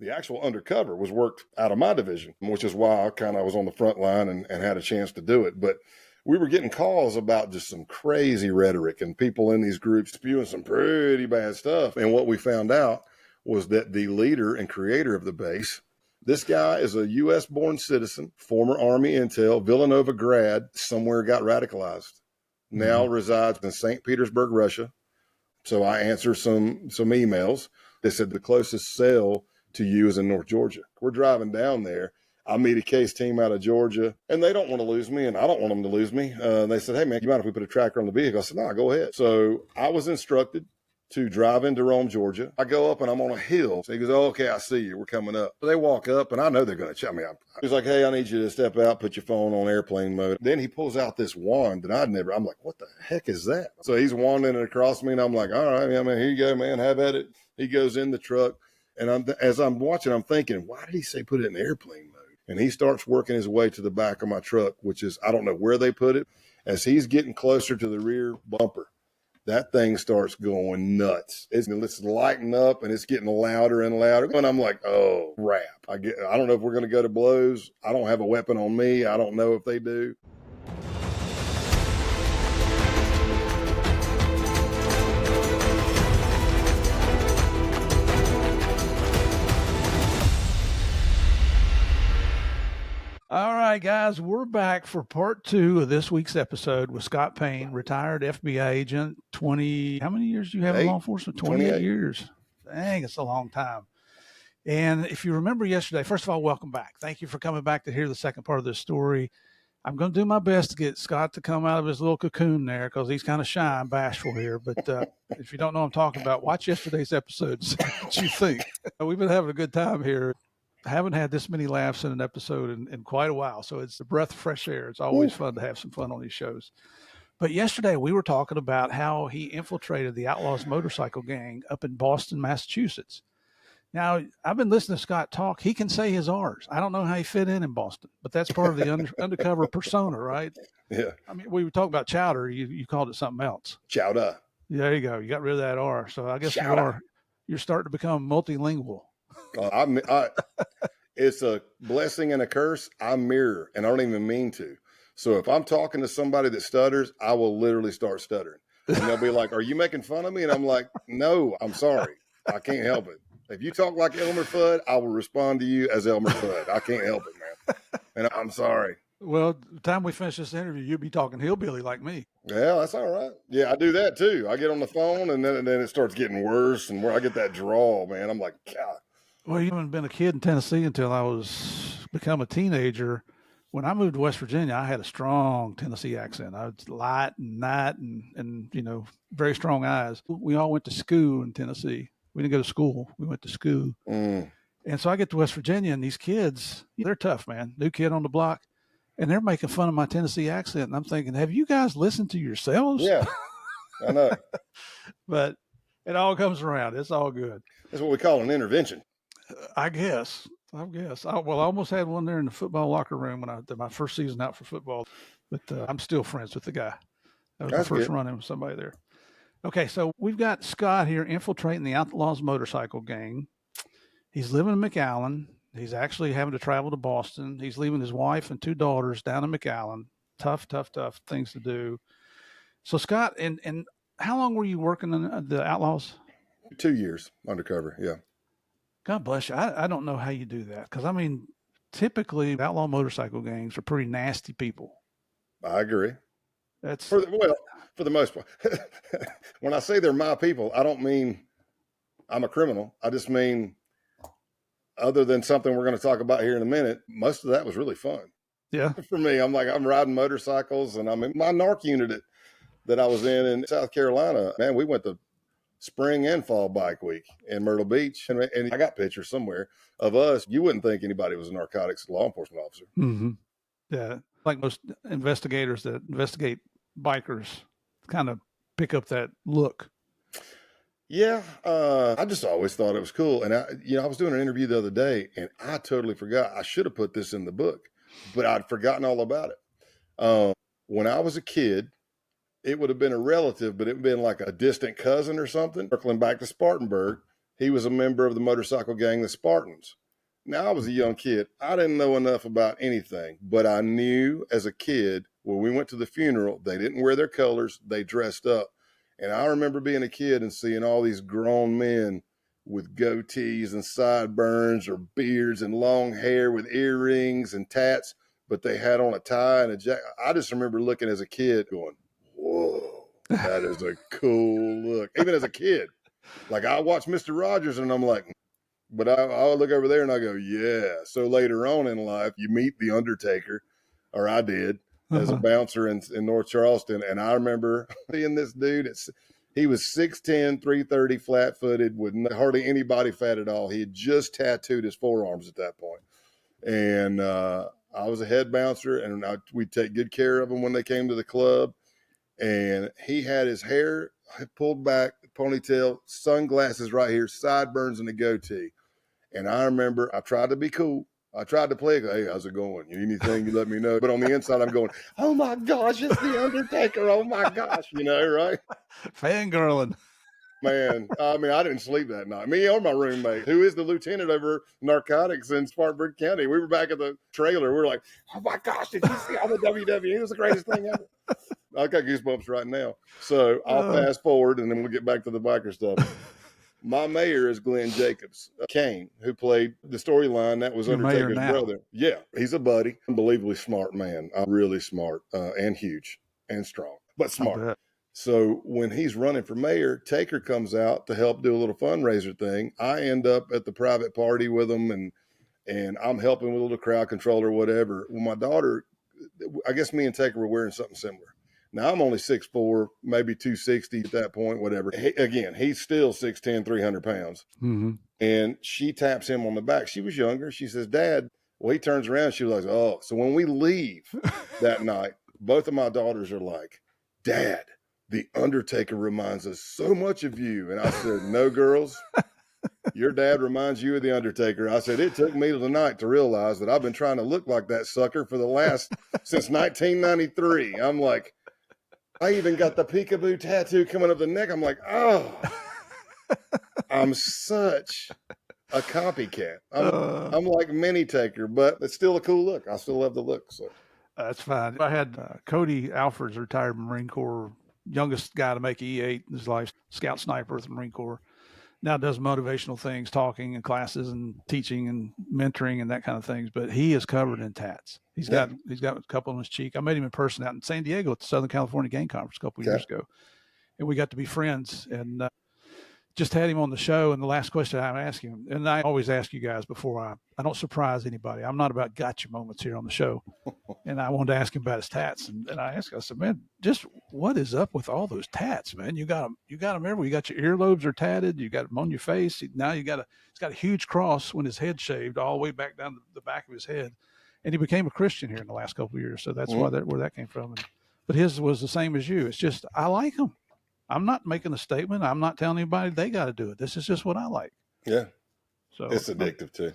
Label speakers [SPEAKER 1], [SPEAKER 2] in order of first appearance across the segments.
[SPEAKER 1] The actual Undercover was worked out of my division, which is why I kind of was on the front line and had a chance to do it. But we were getting calls about just some crazy rhetoric and people in these groups spewing some pretty bad stuff. And what we found out was that the leader and creator of the base, this guy is a U.S.-born citizen, former Army intel, Villanova grad, somewhere got radicalized. Now resides in St. Petersburg, Russia. So I answer some emails. They said the closest cell to you is in North Georgia. We're driving down there. I meet a case team out of Georgia, and they don't want to lose me, and I don't want them to lose me. They said, hey, man, you mind if we put a tracker on the vehicle? I said, no, go ahead. So I was instructed to drive into Rome, Georgia. I go up, and I'm on a hill. So he goes, oh, okay, I see you. We're coming up. So they walk up, and I know they're going to check me out. He's like, hey, I need you to step out, put your phone on airplane mode. Then he pulls out this wand that I'm like, what the heck is that? So he's wanding it across me, and I'm like, all right, man, here you go, man, have at it. He goes in the truck. And as I'm watching, I'm thinking, why did he say put it in airplane mode? And he starts working his way to the back of my truck, which is, I don't know where they put it. As he's getting closer to the rear bumper, that thing starts going nuts. It's lighting up and it's getting louder and louder. And I'm like, oh, crap. I don't know if we're going to go to blows. I don't have a weapon on me. I don't know if they do.
[SPEAKER 2] All right, guys, we're back for part 2 of this week's episode with Scott Payne, retired FBI agent. How many years do you have in law enforcement? 28 years. Dang, it's a long time. And if you remember yesterday, first of all, welcome back. Thank you for coming back to hear the second part of this story. I'm going to do my best to get Scott to come out of his little cocoon there because he's kind of shy and bashful here. But if you don't know what I'm talking about, watch yesterday's episode and see what you think. We've been having a good time here. I haven't had this many laughs in an episode in quite a while. So it's a breath of fresh air. It's always fun to have some fun on these shows. But yesterday we were talking about how he infiltrated the Outlaws motorcycle gang up in Boston, Massachusetts. Now, I've been listening to Scott talk. He can say his R's. I don't know how he fit in Boston, but that's part of the undercover persona, right?
[SPEAKER 1] Yeah.
[SPEAKER 2] I mean, we were talking about chowder. You called it something else.
[SPEAKER 1] Chowder.
[SPEAKER 2] There you go. You got rid of that R. So I guess you're starting to become multilingual.
[SPEAKER 1] It's a blessing and a curse. I mirror, and I don't even mean to. So if I'm talking to somebody that stutters, I will literally start stuttering. And they'll be like, are you making fun of me? And I'm like, no, I'm sorry. I can't help it. If you talk like Elmer Fudd, I will respond to you as Elmer Fudd. I can't help it, man. And I'm sorry.
[SPEAKER 2] Well, the time we finish this interview, you'll be talking hillbilly like me.
[SPEAKER 1] Yeah, that's all right. Yeah, I do that too. I get on the phone, and then it starts getting worse, and where I get that drawl, man, I'm like, God.
[SPEAKER 2] Well, you haven't been a kid in Tennessee until I become a teenager. When I moved to West Virginia, I had a strong Tennessee accent. I was light and night and very strong eyes. We all went to school in Tennessee. We didn't go to school. We went to school. And so I get to West Virginia, and these kids, they're tough, man. New kid on the block. And they're making fun of my Tennessee accent. And I'm thinking, have you guys listened to yourselves?
[SPEAKER 1] Yeah, I know.
[SPEAKER 2] But it all comes around. It's all good.
[SPEAKER 1] That's what we call an intervention.
[SPEAKER 2] I guess. I almost had one there in the football locker room when I did my first season out for football. But I'm still friends with the guy. That was my first run-in with somebody there. Okay, so we've got Scott here infiltrating the Outlaws motorcycle gang. He's living in McAllen. He's actually having to travel to Boston. He's leaving his wife and 2 daughters down in McAllen. Tough things to do. So, Scott, and how long were you working in the Outlaws?
[SPEAKER 1] 2 years undercover, yeah.
[SPEAKER 2] God bless you. I don't know how you do that because, I mean, typically outlaw motorcycle gangs are pretty nasty people.
[SPEAKER 1] I agree.
[SPEAKER 2] That's
[SPEAKER 1] for the most part. When I say they're my people, I don't mean I'm a criminal. I just mean, other than something we're going to talk about here in a minute, most of that was really fun.
[SPEAKER 2] Yeah.
[SPEAKER 1] For me, I'm riding motorcycles, and I'm in my NARC unit that I was in South Carolina. Man, we went to spring and fall bike week in Myrtle Beach. And I got pictures somewhere of us. You wouldn't think anybody was a narcotics law enforcement officer.
[SPEAKER 2] Mm-hmm. Yeah. Like most investigators that investigate bikers kind of pick up that look.
[SPEAKER 1] Yeah. I just always thought it was cool. And I was doing an interview the other day, and I totally forgot. I should have put this in the book, but I'd forgotten all about it. When I was a kid, it would have been a relative, but it would have been like a distant cousin or something, circling back to Spartanburg. He was a member of the motorcycle gang, the Spartans. Now, I was a young kid. I didn't know enough about anything, but I knew as a kid when we went to the funeral, they didn't wear their colors, they dressed up. And I remember being a kid and seeing all these grown men with goatees and sideburns or beards and long hair with earrings and tats, but they had on a tie and a jacket. I just remember looking as a kid going, whoa, that is a cool look. Even as a kid, like I watched Mr. Rogers and I'm like, but I'll look over there and I go, yeah. So later on in life, you meet the Undertaker, or I did, as a bouncer in North Charleston. And I remember seeing this dude. He was 6'10", 330, flat-footed, with hardly any body fat at all. He had just tattooed his forearms at that point. And I was a head bouncer, and we'd take good care of him when they came to the club. And he had his hair pulled back, ponytail, sunglasses right here, sideburns, and a goatee. And I remember I tried to be cool. I tried to play, hey, how's it going? You need anything, you let me know. But on the inside, I'm going, oh my gosh, it's the Undertaker. Oh my gosh, right?
[SPEAKER 2] Fangirling.
[SPEAKER 1] Man, I mean, I didn't sleep that night. Me or my roommate, who is the lieutenant over narcotics in Spartanburg County. We were back at the trailer. We were like, oh my gosh, did you see all the WWE? It was the greatest thing ever. I got goosebumps right now. So I'll fast forward and then we'll get back to the biker stuff. My mayor is Glenn Jacobs, Kane, who played the storyline that was Undertaker's brother. Yeah, he's a buddy. Unbelievably smart man. Really smart and huge and strong, but smart. So when he's running for mayor, Taker comes out to help do a little fundraiser thing. I end up at the private party with him, and I'm helping with a little crowd control or whatever. Well, my daughter, I guess me and Taker were wearing something similar. Now, I'm only 6'4", maybe 260 at that point, whatever. Again, he's still 6'10", 300 pounds. Mm-hmm. And she taps him on the back. She was younger. She says, Dad. Well, he turns around. She was like, oh. So when we leave that night, both of my daughters are like, Dad, the Undertaker reminds us so much of you. And I said, no, girls. Your dad reminds you of the Undertaker. I said, it took me tonight to realize that I've been trying to look like that sucker for since 1993. I'm like, I even got the peekaboo tattoo coming up the neck. I'm like, oh, I'm such a copycat. I'm like Mini Taker, but it's still a cool look. I still love the look. So
[SPEAKER 2] that's fine. I had Cody Alford's retired Marine Corps, youngest guy to make E8 in his life, scout sniper with the Marine Corps. Now does motivational things, talking in classes and teaching and mentoring and that kind of things. But he is covered in tats. He's got a couple on his cheek. I met him in person out in San Diego at the Southern California Gang Conference a couple of years ago, and we got to be friends. And just had him on the show. And the last question I asked him, and I always ask you guys before I don't surprise anybody. I'm not about gotcha moments here on the show. And I wanted to ask him about his tats. And I said, man, just what is up with all those tats, man? You got them everywhere. You got your earlobes are tatted. You got them on your face. Now he's got a huge cross when his head shaved all the way back down the back of his head. And he became a Christian here in the last couple of years. So that's where that came from. But his was the same as you. It's just, I like him. I'm not making a statement. I'm not telling anybody they got to do it. This is just what I like.
[SPEAKER 1] Yeah. So it's addictive too.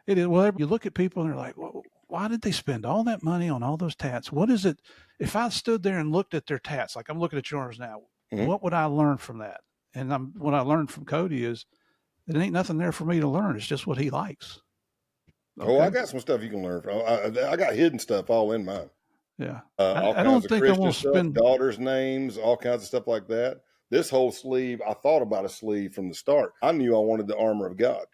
[SPEAKER 2] It is. Well, you look at people and they're like, well, why did they spend all that money on all those tats? What is it? If I stood there and looked at their tats, like I'm looking at yours now, what would I learn from that? And what I learned from Cody is it ain't nothing there for me to learn. It's just what he likes.
[SPEAKER 1] Okay? Oh, I got some stuff you can learn from. I got hidden stuff all in mine.
[SPEAKER 2] Yeah.
[SPEAKER 1] I don't think I want to spend daughters' names, all kinds of stuff like that. This whole sleeve, I thought about a sleeve from the start. I knew I wanted the armor of God.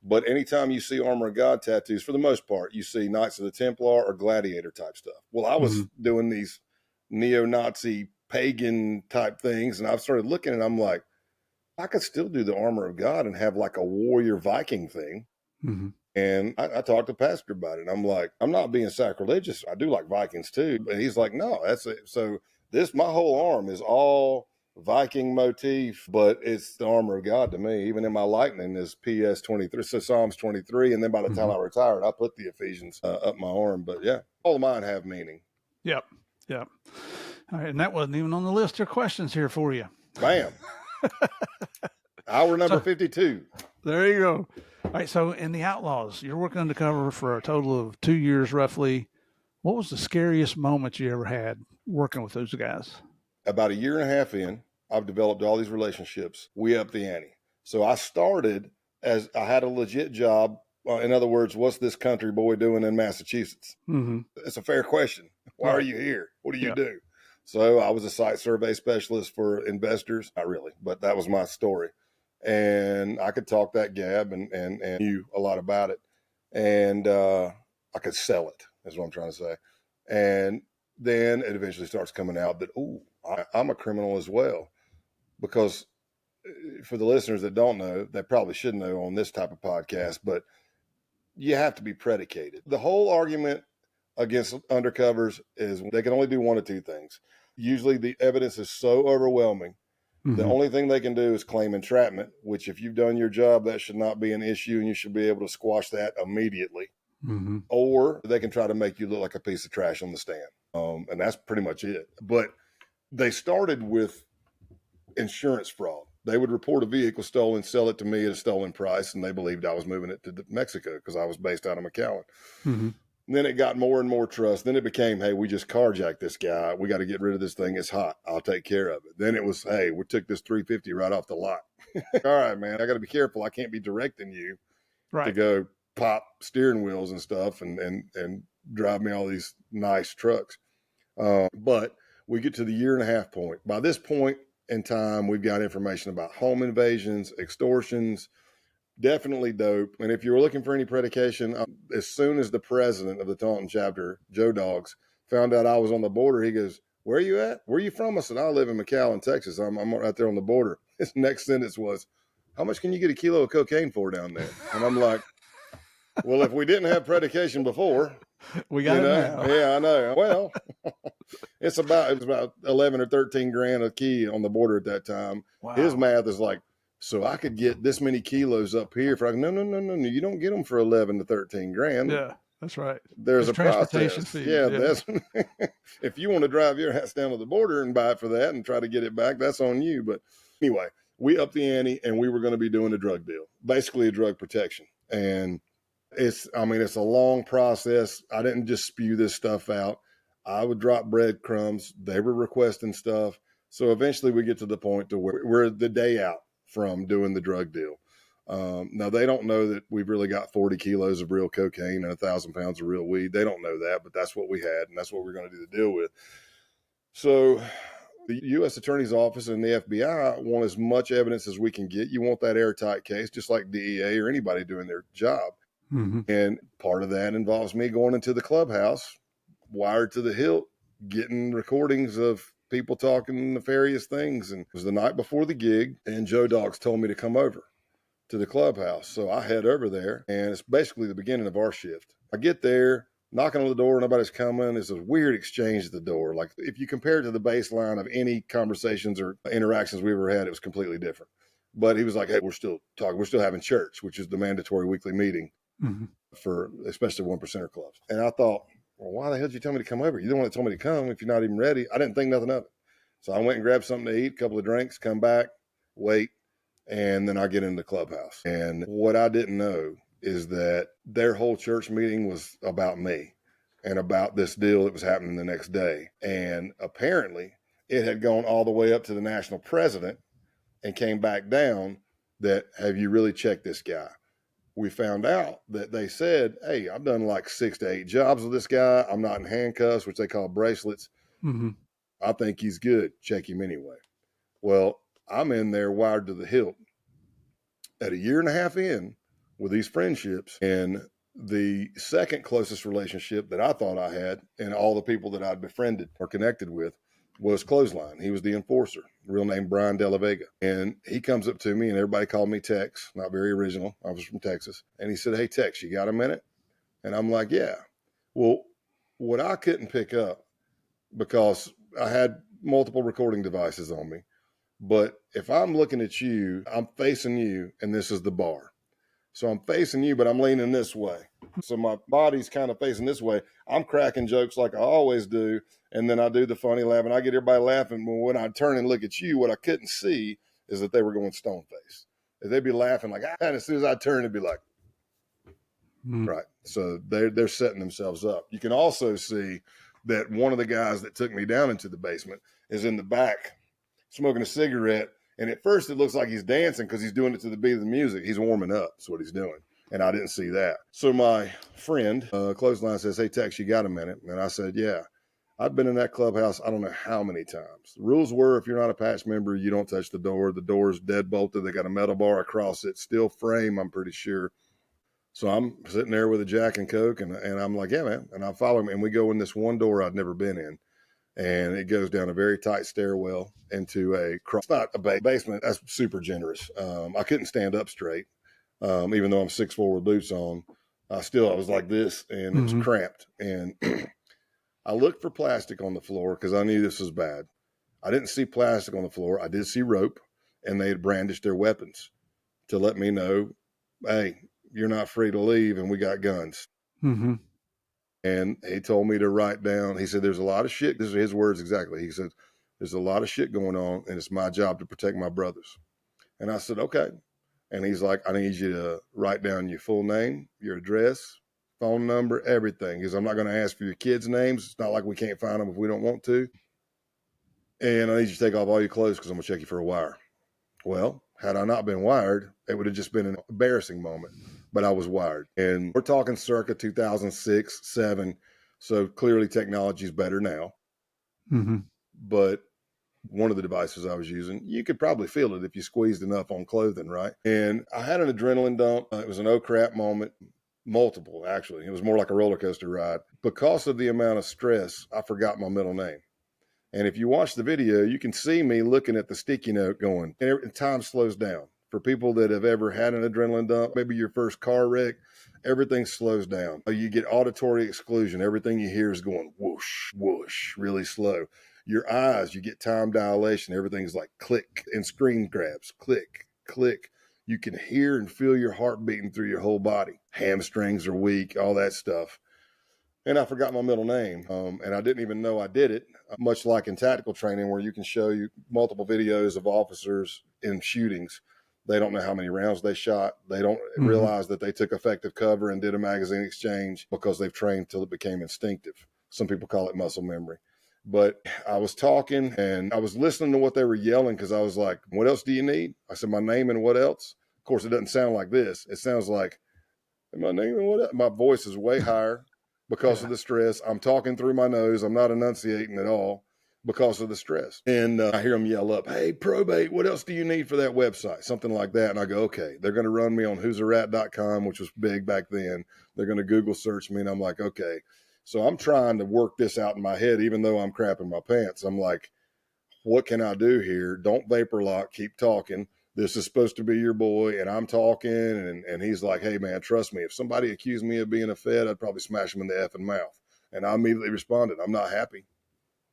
[SPEAKER 1] But anytime you see armor of God tattoos, for the most part, you see Knights of the Templar or gladiator type stuff. Well, I was doing these neo-Nazi pagan type things, and I started looking and I'm like, I could still do the armor of God and have like a warrior Viking thing. Mm-hmm. And I talked to Pastor about it. And I'm like, I'm not being sacrilegious. I do like Vikings too. But he's like, no, that's it. So my whole arm is all Viking motif, but it's the armor of God to me. Even in my lightning is PS 23, so Psalms 23. And then by the time I retired, I put the Ephesians up my arm. But yeah, all of mine have meaning.
[SPEAKER 2] Yep. All right. And that wasn't even on the list of questions here for you.
[SPEAKER 1] Bam. Hour number 52.
[SPEAKER 2] There you go. All right, so in the Outlaws, you're working undercover for a total of 2 years roughly. What was the scariest moment you ever had working with those guys?
[SPEAKER 1] About a year and a half in, I've developed all these relationships. We up the ante. So I started as I had a legit job. In other words, what's this country boy doing in Massachusetts? Mm-hmm. It's a fair question. Why are you here? What do you do? So I was a site survey specialist for investors. Not really, but that was my story. And I could talk that gab and knew a lot about it. And I could sell it, is what I'm trying to say. And then it eventually starts coming out that, I'm a criminal as well. Because for the listeners that don't know, they probably should know on this type of podcast, but you have to be predicated. The whole argument against undercovers is they can only do one of two things. Usually the evidence is so overwhelming. Mm-hmm. The only thing they can do is claim entrapment, which if you've done your job, that should not be an issue and you should be able to squash that immediately. Mm-hmm. Or they can try to make you look like a piece of trash on the stand. And that's pretty much it. But they started with insurance fraud. They would report a vehicle stolen, sell it to me at a stolen price, and they believed I was moving it to Mexico because I was based out of McAllen. Mm-hmm. Then it got more and more trust. Then it became, hey, we just carjacked this guy. We got to get rid of this thing. It's hot. I'll take care of it. Then it was, hey, we took this 350 right off the lot. All right, man, I got to be careful. I can't be directing you to go pop steering wheels and stuff and drive me all these nice trucks. But we get to the 1.5 year point. By this point in time, we've got information about home invasions, extortions, definitely dope. And if you were looking for any predication, as soon as the president of the Taunton chapter, Joe Dogs, found out I was on the border, he goes, "Where are you at? Where are you from?" I said, "I live in McAllen, Texas. I'm right there on the border." His next sentence was, "How much can you get a kilo of cocaine for down there?" And I'm like, well, if we didn't have predication before,
[SPEAKER 2] we got it now.
[SPEAKER 1] Yeah, I know. Well, it was about 11 or 13 grand a key on the border at that time. Wow. His math is like, so I could get this many kilos up here for no. You don't get them for 11 to 13 grand.
[SPEAKER 2] Yeah, that's right.
[SPEAKER 1] There's a transportation process. Fees. Yeah, that's if you want to drive your ass down to the border and buy it for that and try to get it back, that's on you. But anyway, we upped the ante and we were going to be doing a drug deal, basically a drug protection. And it's a long process. I didn't just spew this stuff out. I would drop breadcrumbs. They were requesting stuff. So eventually we get to the point to where we're the day out from doing the drug deal. Now they don't know that we've really got 40 kilos of real cocaine and 1,000 pounds of real weed. They don't know that, but that's what we had. And that's what we're going to do the deal with. So the U.S. Attorney's Office and the FBI want as much evidence as we can get. You want that airtight case, just like DEA or anybody doing their job. Mm-hmm. And part of that involves me going into the clubhouse, wired to the hilt, getting recordings of people talking nefarious things. And it was the night before the gig, and Joe Dogs told me to come over to the clubhouse. So I head over there, and it's basically the beginning of our shift. I get there, knocking on the door, nobody's coming. It's a weird exchange at the door. Like if you compare it to the baseline of any conversations or interactions we ever had, it was completely different. But he was like, hey, we're still talking. We're still having church, which is the mandatory weekly meeting. Mm-hmm. For especially 1%er clubs. And I thought, well, why the hell did you tell me to come over? You're the one that told me to come if you're not even ready. I didn't think nothing of it. So I went and grabbed something to eat, a couple of drinks, come back, wait, and then I get in the clubhouse. And what I didn't know is that their whole church meeting was about me and about this deal that was happening the next day. And apparently it had gone all the way up to the national president and came back down that, have you really checked this guy? We found out that they said, hey, I've done like 6 to 8 jobs with this guy. I'm not in handcuffs, which they call bracelets. Mm-hmm. I think he's good. Check him anyway. Well, I'm in there wired to the hilt at 1.5 years in with these friendships. And the second closest relationship that I thought I had and all the people that I'd befriended or connected with was Clothesline. He was the enforcer, real name Brian De La Vega. And he comes up to me, and everybody called me Tex, not very original. I was from Texas. And he said, hey, Tex, you got a minute? And I'm like, yeah. Well, what I couldn't pick up, because I had multiple recording devices on me, but if I'm looking at you, I'm facing you, and this is the bar. So I'm facing you, but I'm leaning this way. So my body's kind of facing this way. I'm cracking jokes like I always do. And then I do the funny laugh and I get everybody laughing. But when I turn and look at you, what I couldn't see is that they were going stone face. They'd be laughing like, and as soon as I turn, it'd be like, right. So they're setting themselves up. You can also see that one of the guys that took me down into the basement is in the back smoking a cigarette. And at first it looks like he's dancing because he's doing it to the beat of the music. He's warming up. That's what he's doing. And I didn't see that. So my friend, clothesline, says, "Hey, Tex, you got a minute?" And I said, "Yeah." I've been in that clubhouse, I don't know how many times. The rules were, if you're not a patch member, you don't touch the door. The door's dead bolted. They got a metal bar across it, steel frame, I'm pretty sure. So I'm sitting there with a Jack and Coke, and I'm like, "Yeah, man." And I follow him, and we go in this one door I'd never been in. And it goes down a very tight stairwell into it's not a basement. That's super generous. I couldn't stand up straight, even though I'm 6'4" with boots on. I was like this, and it was cramped. And I looked for plastic on the floor because I knew this was bad. I didn't see plastic on the floor. I did see rope, and they had brandished their weapons to let me know, "Hey, you're not free to leave, and we got guns."
[SPEAKER 2] Mm-hmm.
[SPEAKER 1] And he told me to write down. He said, "There's a lot of shit." This is his words exactly. He said, "There's a lot of shit going on, and it's my job to protect my brothers." And I said, "Okay." And he's like, "I need you to write down your full name, your address, phone number, everything. Because I'm not going to ask for your kids' names. It's not like we can't find them if we don't want to. And I need you to take off all your clothes because I'm going to check you for a wire." Well, had I not been wired, it would have just been an embarrassing moment. But I was wired. And we're talking circa 2006, 7. So clearly technology is better now.
[SPEAKER 2] Mm-hmm.
[SPEAKER 1] But one of the devices I was using, you could probably feel it if you squeezed enough on clothing, right? And I had an adrenaline dump. It was an oh crap moment. Multiple, actually. It was more like a roller coaster ride. Because of the amount of stress, I forgot my middle name. And if you watch the video, you can see me looking at the sticky note going, and time slows down. For people that have ever had an adrenaline dump, maybe your first car wreck, everything slows down. You get auditory exclusion. Everything you hear is going whoosh, whoosh, really slow. Your eyes, you get time dilation. Everything's like click, and screen grabs, click, click. You can hear and feel your heart beating through your whole body. Hamstrings are weak, all that stuff. And I forgot my middle name, and I didn't even know I did it, much like in tactical training where you can show you multiple videos of officers in shootings. They don't know how many rounds they shot. They don't realize that they took effective cover and did a magazine exchange because they've trained till it became instinctive. Some people call it muscle memory. But I was talking, and I was listening to what they were yelling because I was like, "What else do you need?" I said, "My name and what else?" Of course, it doesn't sound like this. It sounds like, "My name and what else?" My voice is way higher. Because of the stress. I'm talking through my nose. I'm not enunciating at all because of the stress. And I hear them yell up, "Hey, probate, what else do you need for that website?" Something like that. And I go, okay, they're going to run me on who'sarat.com, which was big back then. They're going to Google search me. And I'm like, okay. So I'm trying to work this out in my head, even though I'm crapping my pants. I'm like, what can I do here? Don't vapor lock. Keep talking. This is supposed to be your boy, and I'm talking, and he's like, "Hey, man, trust me. If somebody accused me of being a Fed, I'd probably smash him in the effing mouth." And I immediately responded, "I'm not happy."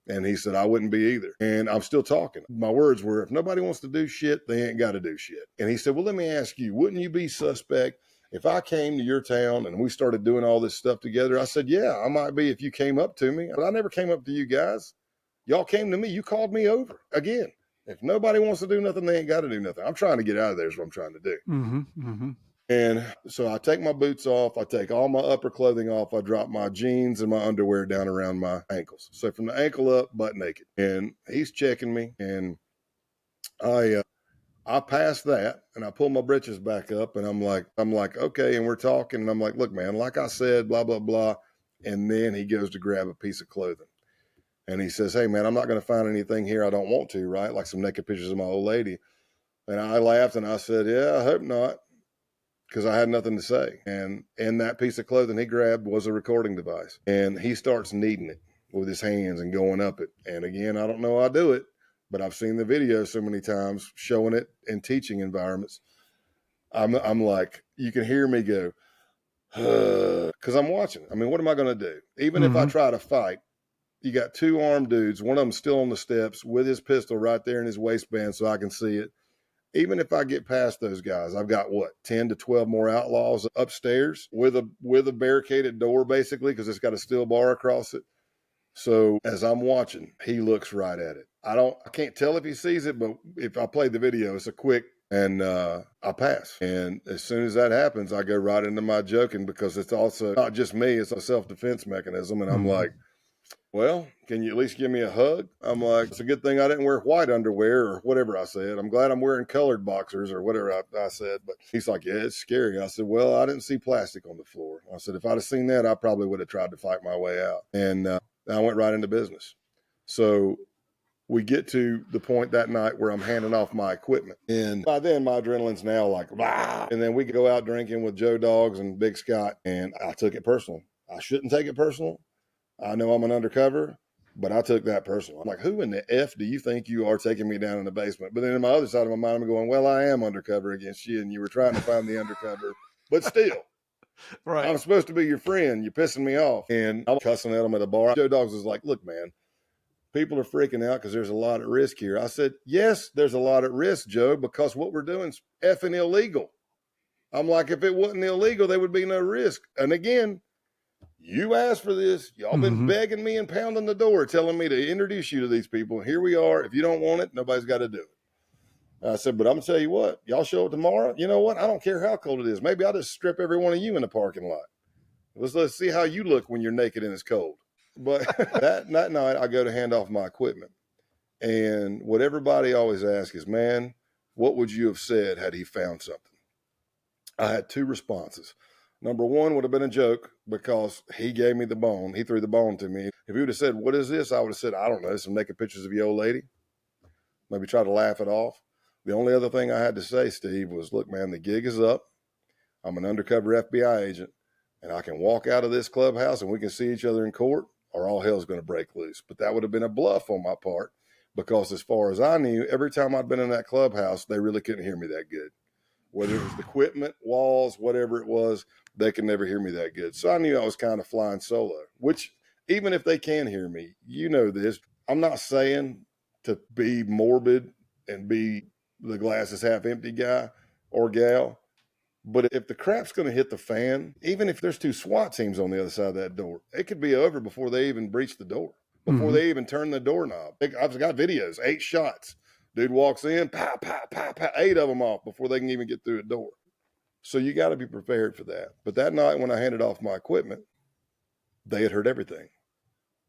[SPEAKER 1] And he said, "I wouldn't be either." And I'm still talking. My words were, "If nobody wants to do shit, they ain't got to do shit." And he said, "Well, let me ask you, wouldn't you be suspect if I came to your town and we started doing all this stuff together?" I said, "Yeah, I might be if you came up to me, but I never came up to you guys. Y'all came to me. You called me over. Again, if nobody wants to do nothing, they ain't got to do nothing. I'm trying to get out of there is what I'm trying to do." And so I take my boots off. I take all my upper clothing off. I drop my jeans and my underwear down around my ankles. So from the ankle up, butt naked. And he's checking me. And I pass that, and I pull my britches back up, and I'm like, okay. And we're talking, and I'm like, "Look, man, like I said, blah, blah, blah." And then he goes to grab a piece of clothing. And he says, "Hey, man, I'm not going to find anything here I don't want to, right? Like some naked pictures of my old lady." And I laughed and I said, "Yeah, I hope not," because I had nothing to say. And in that piece of clothing he grabbed was a recording device. And he starts kneading it with his hands and going up it. And again, I don't know how I do it, but I've seen the video so many times showing it in teaching environments. I'm like, you can hear me go, because I'm watching. I mean, what am I going to do? Even if I try to fight, you got two armed dudes. One of them still on the steps with his pistol right there in his waistband so I can see it. Even if I get past those guys, I've got 10 to 12 more outlaws upstairs with a barricaded door, basically, because it's got a steel bar across it. So as I'm watching, he looks right at it. I can't tell if he sees it, but if I play the video, it's a quick, and I pass. And as soon as that happens, I go right into my joking, because it's also not just me, it's a self-defense mechanism. And I'm like, well, can you at least give me a hug? I'm like, it's a good thing I didn't wear white underwear or whatever I said. I'm glad I'm wearing colored boxers or whatever I said. But he's like, yeah, it's scary. I said, well, I didn't see plastic on the floor. I said, if I'd have seen that, I probably would have tried to fight my way out. And I went right into business. So we get to the point that night where I'm handing off my equipment. And by then, my adrenaline's now like, blah. And then we go out drinking with Joe Dogs and Big Scott. And I took it personal. I shouldn't take it personal. I know I'm an undercover, but I took that personal. I'm like, who in the F do you think you are taking me down in the basement? But then in my other side of my mind, I'm going, well, I am undercover against you, and you were trying to find the undercover. But still, right. I'm supposed to be your friend. You're pissing me off. And I'm cussing at him at a bar. Joe Dogs was like, look, man, people are freaking out because there's a lot at risk here. I said, yes, there's a lot at risk, Joe, because what we're doing is effing illegal. I'm like, if it wasn't illegal, there would be no risk. And again, you asked for this. Y'all been begging me and pounding the door, telling me to introduce you to these people. Here we are. If you don't want it, nobody's got to do it. I said, but I'm going to tell you what. Y'all show up tomorrow. You know what? I don't care how cold it is. Maybe I'll just strip every one of you in the parking lot. Let's see how you look when you're naked and it's cold. But that night, I go to hand off my equipment. And what everybody always asks is, man, what would you have said had he found something? I had two responses. Number one would have been a joke because he gave me the bone. He threw the bone to me. If he would have said, what is this? I would have said, I don't know, some naked pictures of your old lady. Maybe try to laugh it off. The only other thing I had to say, Steve, was, look, man, the gig is up. I'm an undercover FBI agent, and I can walk out of this clubhouse and we can see each other in court, or all hell's going to break loose. But that would have been a bluff on my part because as far as I knew, every time I'd been in that clubhouse, they really couldn't hear me that good. Whether it was the equipment, walls, whatever it was, they could never hear me that good. So I knew I was kind of flying solo, which even if they can hear me, you know this, I'm not saying to be morbid and be the glass is half empty guy or gal, but if the crap's going to hit the fan, even if there's two SWAT teams on the other side of that door, it could be over before they even breach the door, before they even turn the doorknob. I've got videos, 8 shots. Dude walks in, pow, pow, pow, pow, 8 of them off before they can even get through a door. So you got to be prepared for that. But that night when I handed off my equipment, they had heard everything.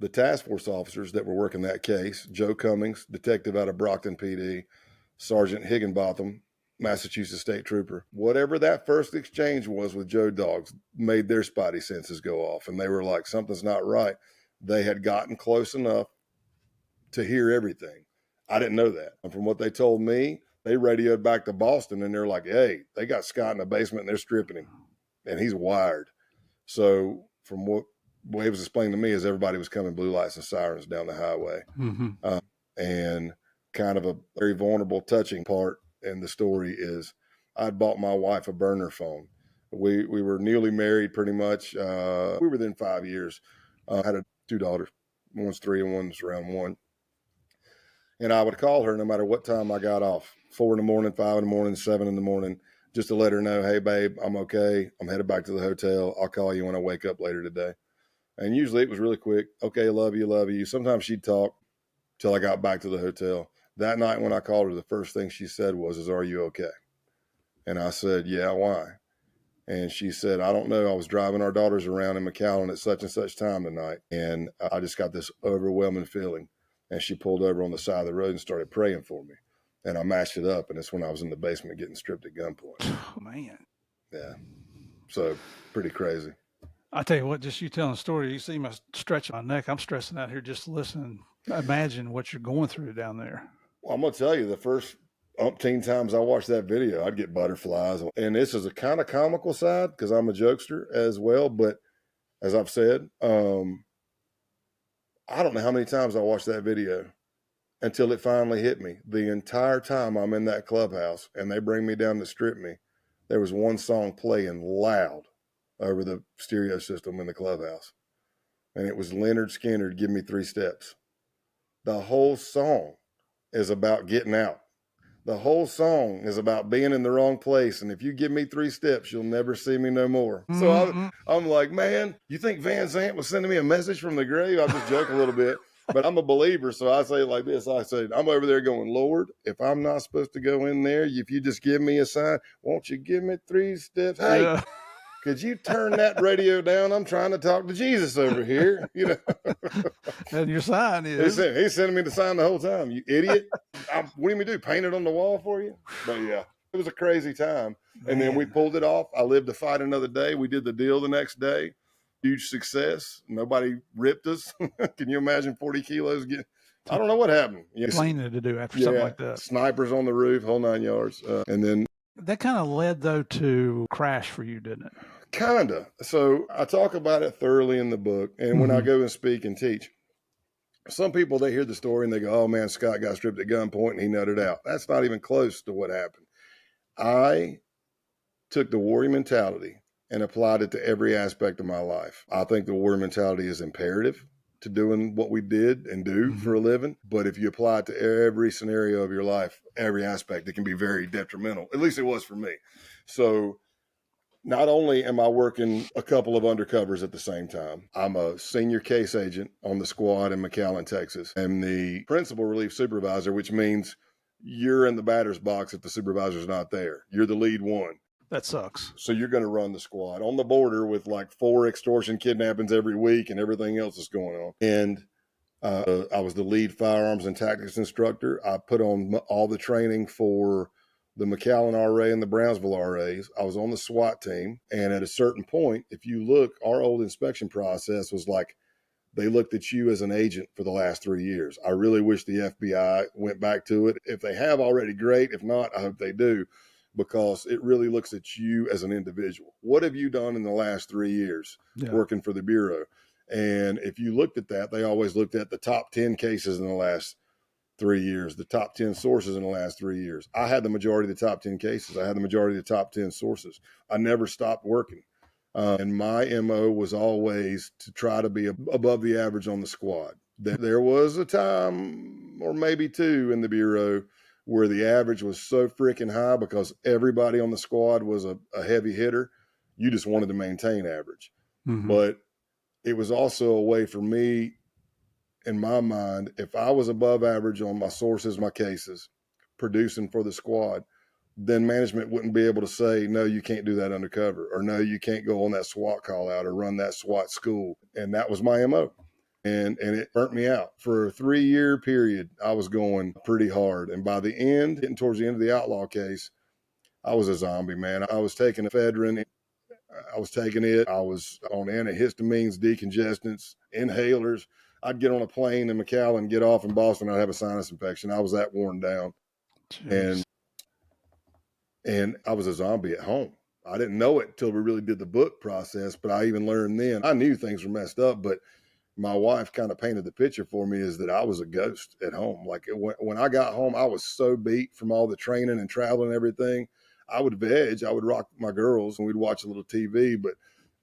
[SPEAKER 1] The task force officers that were working that case, Joe Cummings, detective out of Brockton PD, Sergeant Higginbotham, Massachusetts State Trooper, whatever that first exchange was with Joe Dogs made their spidey senses go off. And they were like, something's not right. They had gotten close enough to hear everything. I didn't know that. And from what they told me, they radioed back to Boston and they're like, hey, they got Scott in the basement and they're stripping him. And he's wired. So from what he was explaining to me is everybody was coming blue lights and sirens down the highway. And kind of a very vulnerable, touching part in the story is I'd bought my wife a burner phone. We were newly married pretty much. We were within 5 years. I had 2 daughters. One's 3 and one's around 1. And I would call her no matter what time I got off, 4 in the morning, 5 in the morning, 7 in the morning, just to let her know, hey, babe, I'm okay. I'm headed back to the hotel. I'll call you when I wake up later today. And usually it was really quick. Okay, love you, love you. Sometimes she'd talk till I got back to the hotel. That night when I called her, the first thing she said was, are you okay? And I said, yeah, why? And she said, I don't know. I was driving our daughters around in McAllen at such and such time tonight. And I just got this overwhelming feeling. And she pulled over on the side of the road and started praying for me. And I matched it up. And it's when I was in the basement getting stripped at gunpoint.
[SPEAKER 2] Oh, man.
[SPEAKER 1] Yeah. So pretty crazy.
[SPEAKER 2] I tell you what, just you telling the story, you see me stretching my neck. I'm stressing out here just listening. Imagine what you're going through down there.
[SPEAKER 1] Well, I'm going to tell you, the first umpteen times I watched that video, I'd get butterflies. And this is a kind of comical side because I'm a jokester as well. But as I've said, I don't know how many times I watched that video until it finally hit me. The entire time I'm in that clubhouse and they bring me down to strip me, there was one song playing loud over the stereo system in the clubhouse. And it was Leonard Skinner, Give Me 3 Steps. The whole song is about getting out. The whole song is about being in the wrong place. And if you give me 3 steps, you'll never see me no more. So I'm like, man, you think Van Zant was sending me a message from the grave? I just joke a little bit, but I'm a believer. So I say it like this. I say, I'm over there going, Lord, if I'm not supposed to go in there, if you just give me a sign, won't you give me 3 steps? Hey, could you turn that radio down? I'm trying to talk to Jesus over here.
[SPEAKER 2] And your sign is.
[SPEAKER 1] He's sending me the sign the whole time. You idiot. What do you mean do? Paint it on the wall for you? But yeah, it was a crazy time. Man. And then we pulled it off. I lived to fight another day. We did the deal the next day. Huge success. Nobody ripped us. Can you imagine 40 kilos? I don't know what happened.
[SPEAKER 2] Planning to do after something like that.
[SPEAKER 1] Snipers on the roof, whole 9 yards. And then
[SPEAKER 2] that kind of led though to crash for you, didn't it?
[SPEAKER 1] Kinda. So I talk about it thoroughly in the book. And when I go and speak and teach, some people, they hear the story and they go, oh man, Scott got stripped at gunpoint and he nutted out. That's not even close to what happened. I took the warrior mentality and applied it to every aspect of my life. I think the warrior mentality is imperative to doing what we did and do for a living. But if you apply it to every scenario of your life, every aspect, it can be very detrimental. At least it was for me. So not only am I working a couple of undercovers at the same time, I'm a senior case agent on the squad in McAllen, Texas. I'm the principal relief supervisor, which means you're in the batter's box if the supervisor's not there. You're the lead one.
[SPEAKER 2] That sucks.
[SPEAKER 1] So you're going to run the squad on the border with like 4 extortion kidnappings every week and everything else that's going on. And I was the lead firearms and tactics instructor. I put on all the training for the McAllen RA and the Brownsville RAs. I was on the SWAT team. And at a certain point, if you look, our old inspection process was like, they looked at you as an agent for the last 3 years. I really wish the FBI went back to it. If they have already, great. If not, I hope they do, because it really looks at you as an individual. What have you done in the last 3 years working for the Bureau? And if you looked at that, they always looked at the top 10 cases in the last 3 years, the top 10 sources in the last 3 years. I had the majority of the top 10 cases. I had the majority of the top 10 sources. I never stopped working. And my MO was always to try to be above the average on the squad. There was a time, or maybe 2 in the Bureau, where the average was so freaking high because everybody on the squad was a heavy hitter. You just wanted to maintain average. But it was also a way for me, in my mind, if I was above average on my sources, my cases, producing for the squad, then management wouldn't be able to say, no, you can't do that undercover, or no, you can't go on that SWAT call out or run that SWAT school. And that was my MO. And it burnt me out. For a 3-year period, I was going pretty hard. And by the end, getting towards the end of the Outlaw case, I was a zombie, man. I was taking ephedrine. I was taking it. I was on antihistamines, decongestants, inhalers. I'd get on a plane in McAllen, get off in Boston, I'd have a sinus infection. I was that worn down. Jeez. And I was a zombie at home. I didn't know it until we really did the book process, but I even learned then. I knew things were messed up, but my wife kind of painted the picture for me is that I was a ghost at home. Like when I got home, I was so beat from all the training and traveling and everything. I would veg, I would rock my girls, and we'd watch a little TV. But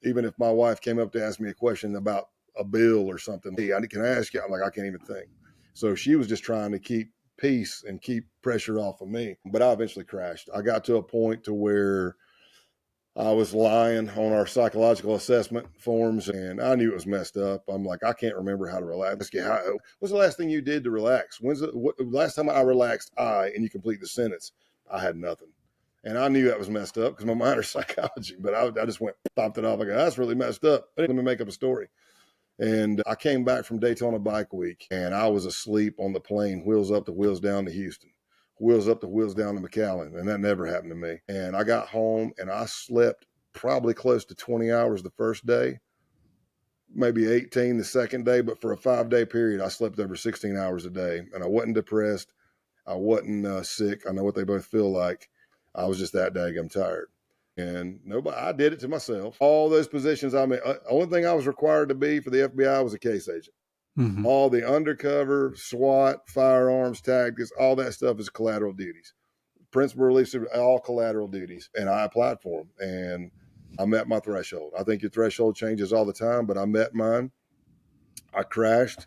[SPEAKER 1] even if my wife came up to ask me a question about a bill or something, hey, can I ask you? I'm like, I can't even think. So she was just trying to keep peace and keep pressure off of me. But I eventually crashed. I got to a point to where I was lying on our psychological assessment forms, and I knew it was messed up. I'm like, I can't remember how to relax. What's the last thing you did to relax? Last time I relaxed, and you complete the sentence? I had nothing. And I knew that was messed up because my minor's psychology, but I just popped it off. I go, that's really messed up. Let me make up a story. And I came back from Daytona Bike Week, and I was asleep on the plane, wheels up to wheels down to Houston, wheels up to wheels down to McAllen, and that never happened to me. And I got home, and I slept probably close to 20 hours the first day, maybe 18 the second day, but for a 5-day period, I slept over 16 hours a day, and I wasn't depressed. I wasn't sick. I know what they both feel like. I was just that daggum tired. And I did it to myself. All those positions only thing I was required to be for the FBI was a case agent. All the undercover, SWAT, firearms, tactics, all that stuff is collateral duties. Principal relief, all collateral duties. And I applied for them, and I met my threshold. I think your threshold changes all the time, but I met mine. I crashed.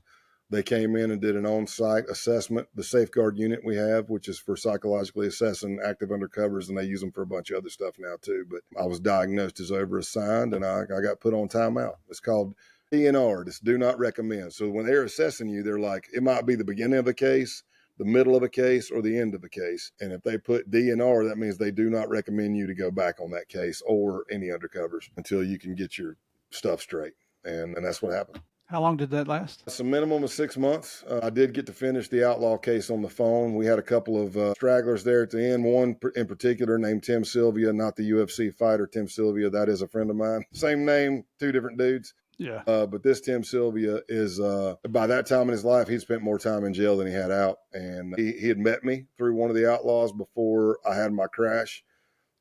[SPEAKER 1] They came in and did an on-site assessment, the safeguard unit we have, which is for psychologically assessing active undercovers, and they use them for a bunch of other stuff now too. But I was diagnosed as overassigned, and I got put on timeout. It's called DNR, this do not recommend. So when they're assessing you, they're like, it might be the beginning of the case, the middle of a case or the end of a case. And if they put DNR, that means they do not recommend you to go back on that case or any undercovers until you can get your stuff straight. And that's what happened.
[SPEAKER 2] How long did that last?
[SPEAKER 1] It's a minimum of 6 months. I did get to finish the Outlaw case on the phone. We had a couple of stragglers there at the end, one in particular named Tim Sylvia, not the UFC fighter Tim Sylvia. That is a friend of mine. Same name, two different dudes.
[SPEAKER 2] Yeah.
[SPEAKER 1] But this Tim Sylvia is, by that time in his life, he'd spent more time in jail than he had out. And he had met me through one of the Outlaws before I had my crash.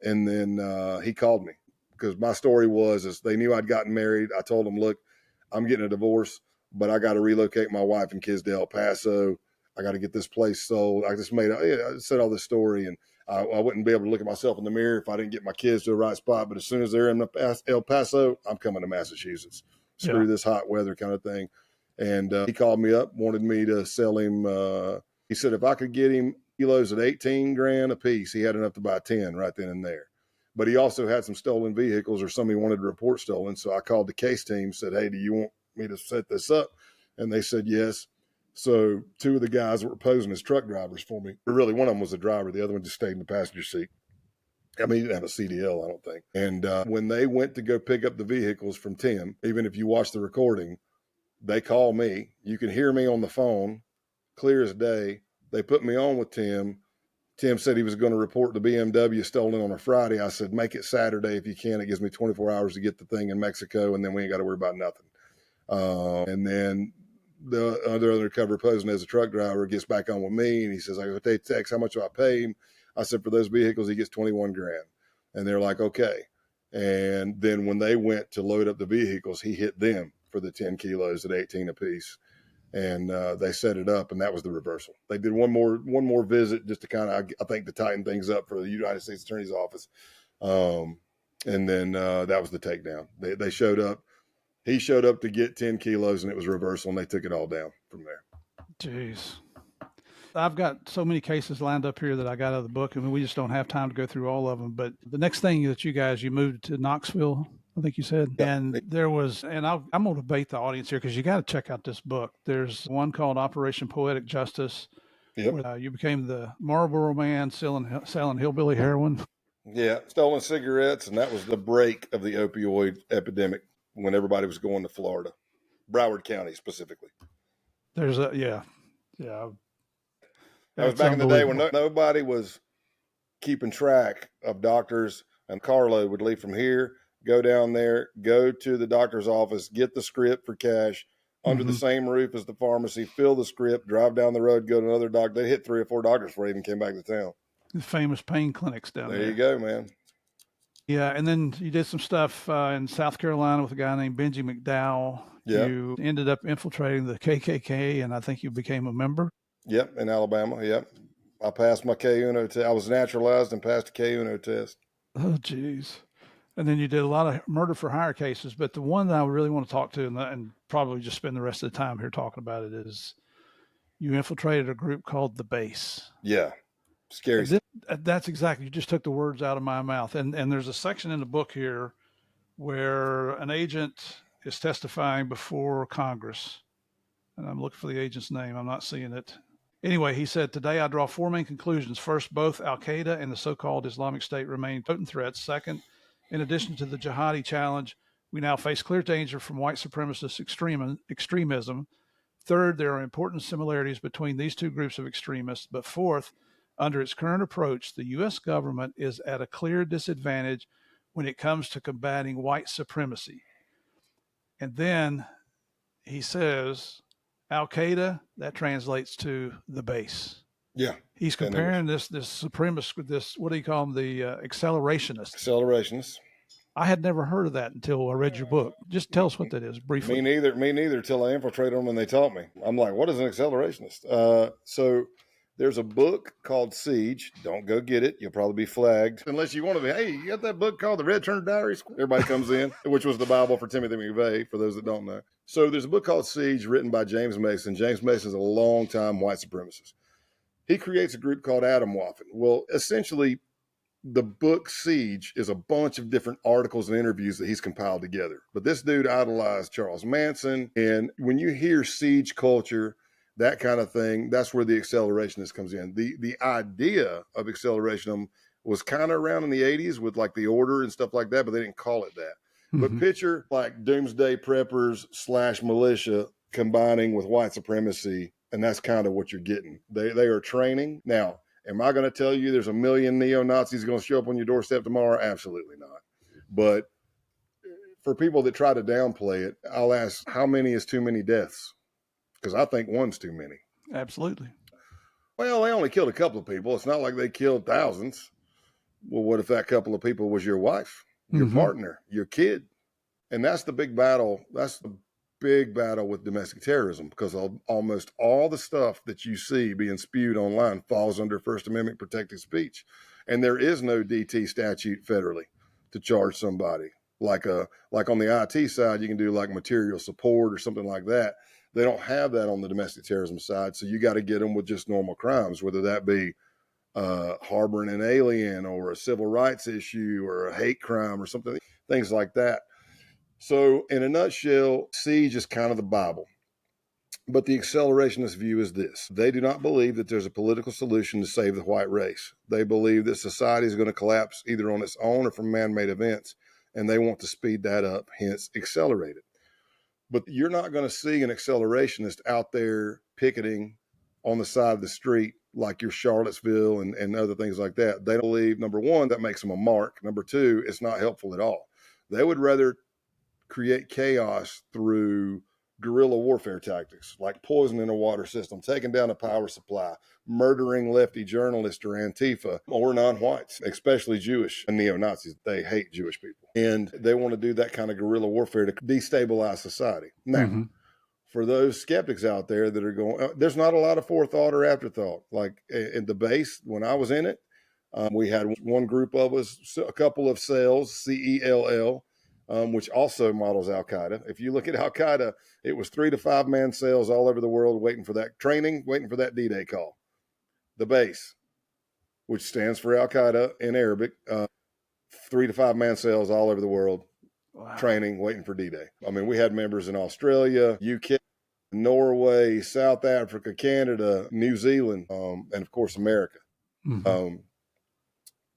[SPEAKER 1] And then he called me because my story is they knew I'd gotten married. I told them, look, I'm getting a divorce, but I got to relocate my wife and kids to El Paso. I got to get this place sold. I said all this story, and I wouldn't be able to look at myself in the mirror if I didn't get my kids to the right spot. But as soon as they're in El Paso, I'm coming to Massachusetts. Screw this hot weather kind of thing. And he called me up, wanted me to sell him. He said if I could get him kilos at 18 grand a piece, he had enough to buy 10 right then and there. But he also had some stolen vehicles or some he wanted to report stolen. So I called the case team, said, hey, do you want me to set this up? And they said yes. So two of the guys that were posing as truck drivers for me, or really one of them was a driver. The other one just stayed in the passenger seat. I mean, he didn't have a CDL, I don't think. And when they went to go pick up the vehicles from Tim, even if you watch the recording, they call me. You can hear me on the phone, clear as day. They put me on with Tim. Tim said he was going to report the BMW stolen on a Friday. I said, make it Saturday if you can. It gives me 24 hours to get the thing in Mexico, and then we ain't got to worry about nothing. And then the other undercover posing as a truck driver gets back on with me, and he says, I go, they text, how much do I pay him? I said, for those vehicles, he gets 21 grand. And they're like, okay. And then when they went to load up the vehicles, he hit them for the 10 kilos at 18 apiece. And they set it up, and that was the reversal. They did one more visit just to kind of, I think, to tighten things up for the United States Attorney's Office. And then that was the takedown. They showed up. He showed up to get 10 kilos, and it was reversal, and they took it all down from there.
[SPEAKER 2] Jeez. I've got so many cases lined up here that I got out of the book. I mean, we just don't have time to go through all of them. But the next thing that you moved to Knoxville, I think you said. Yep. And there was, and I'm going to bait the audience here because you got to check out this book. There's one called Operation Poetic Justice. Yep. Where you became the Marlboro Man selling hillbilly heroin.
[SPEAKER 1] Yeah, stolen cigarettes. And that was the break of the opioid epidemic when everybody was going to Florida, Broward County specifically.
[SPEAKER 2] There's
[SPEAKER 1] that was back in the day when nobody was keeping track of doctors, and carload would leave from here, go down there, go to the doctor's office, get the script for cash under the same roof as the pharmacy, fill the script, drive down the road, go to another doctor. They hit 3 or 4 doctors before they even came back to town.
[SPEAKER 2] The famous pain clinics down there.
[SPEAKER 1] There you go, man.
[SPEAKER 2] Yeah, and then you did some stuff in South Carolina with a guy named Benji McDowell. Yep. You ended up infiltrating the KKK, and I think you became a member.
[SPEAKER 1] Yep, in Alabama, yep. I passed my K-Uno test. I was naturalized and passed the K-Uno test.
[SPEAKER 2] Oh, geez. And then you did a lot of murder for hire cases, but the one that I really want to talk to and probably just spend the rest of the time here talking about it is you infiltrated a group called The Base.
[SPEAKER 1] Yeah. Scariest.
[SPEAKER 2] That's exactly, you just took the words out of my mouth. And there's a section in the book here where an agent is testifying before Congress. And I'm looking for the agent's name. I'm not seeing it. Anyway, he said, today I draw 4 main conclusions. First, both Al-Qaeda and the so-called Islamic State remain potent threats. Second, in addition to the jihadi challenge, we now face clear danger from white supremacist extremism. Third, there are important similarities between these two groups of extremists. But fourth, under its current approach, the U.S. government is at a clear disadvantage when it comes to combating white supremacy. And then he says, Al-Qaeda, that translates to the base.
[SPEAKER 1] Yeah.
[SPEAKER 2] He's comparing this supremacist with this, what do you call them, the accelerationists.
[SPEAKER 1] Accelerationists.
[SPEAKER 2] I had never heard of that until I read your book. Just tell us what that is briefly.
[SPEAKER 1] Me neither, till I infiltrated them and they taught me. I'm like, what is an accelerationist? So there's a book called Siege. Don't go get it. You'll probably be flagged. Unless you want to be, hey, you got that book called The Red Turner Diaries? Everybody comes in, which was the Bible for Timothy McVeigh, for those that don't know. So there's a book called Siege written by James Mason. James Mason is a long-time white supremacist. He creates a group called Atomwaffen. Well, essentially, the book Siege is a bunch of different articles and interviews that he's compiled together. But this dude idolized Charles Manson. And when you hear siege culture, that kind of thing. That's where the accelerationist comes in. The idea of accelerationism was kind of around in the 80s with like the order and stuff like that, but they didn't call it that. But picture like doomsday preppers / militia combining with white supremacy, and that's kind of what you're getting. They are training. Now, am I going to tell you there's a million neo-Nazis going to show up on your doorstep tomorrow? Absolutely not. But for people that try to downplay it, I'll ask, how many is too many deaths? Because I think one's too many.
[SPEAKER 2] Absolutely.
[SPEAKER 1] Well, they only killed a couple of people. It's not like they killed thousands. Well, what if that couple of people was your wife, your partner, your kid? And that's the big battle. That's the big battle with domestic terrorism, because almost all the stuff that you see being spewed online falls under First Amendment protected speech. And there is no DT statute federally to charge somebody. Like on the IT side, you can do like material support or something like that. They don't have that on the domestic terrorism side. So you got to get them with just normal crimes, whether that be harboring an alien or a civil rights issue or a hate crime or something, things like that. So in a nutshell, siege is kind of the Bible. But the accelerationist view is this. They do not believe that there's a political solution to save the white race. They believe that society is going to collapse either on its own or from man-made events, and they want to speed that up, hence accelerate it. But you're not going to see an accelerationist out there picketing on the side of the street like your Charlottesville and other things like that. They believe, number one, that makes them a mark. Number two, it's not helpful at all. They would rather create chaos through guerrilla warfare tactics, like poisoning a water system, taking down a power supply, murdering lefty journalists or Antifa or non-whites, especially Jewish and neo-Nazis. They hate Jewish people. And they want to do that kind of guerrilla warfare to destabilize society. Now, for those skeptics out there that are going, there's not a lot of forethought or afterthought. Like in the base, when I was in it, we had one group of us, a couple of cells, CELL, which also models Al-Qaeda. If you look at Al-Qaeda, it was 3 to 5 man cells all over the world waiting for that training, waiting for that D-Day call. The base, which stands for Al-Qaeda in Arabic, 3 to 5 man cells all over the world, training, waiting for D-Day. I mean, we had members in Australia, UK, Norway, South Africa, Canada, New Zealand, and of course, America. And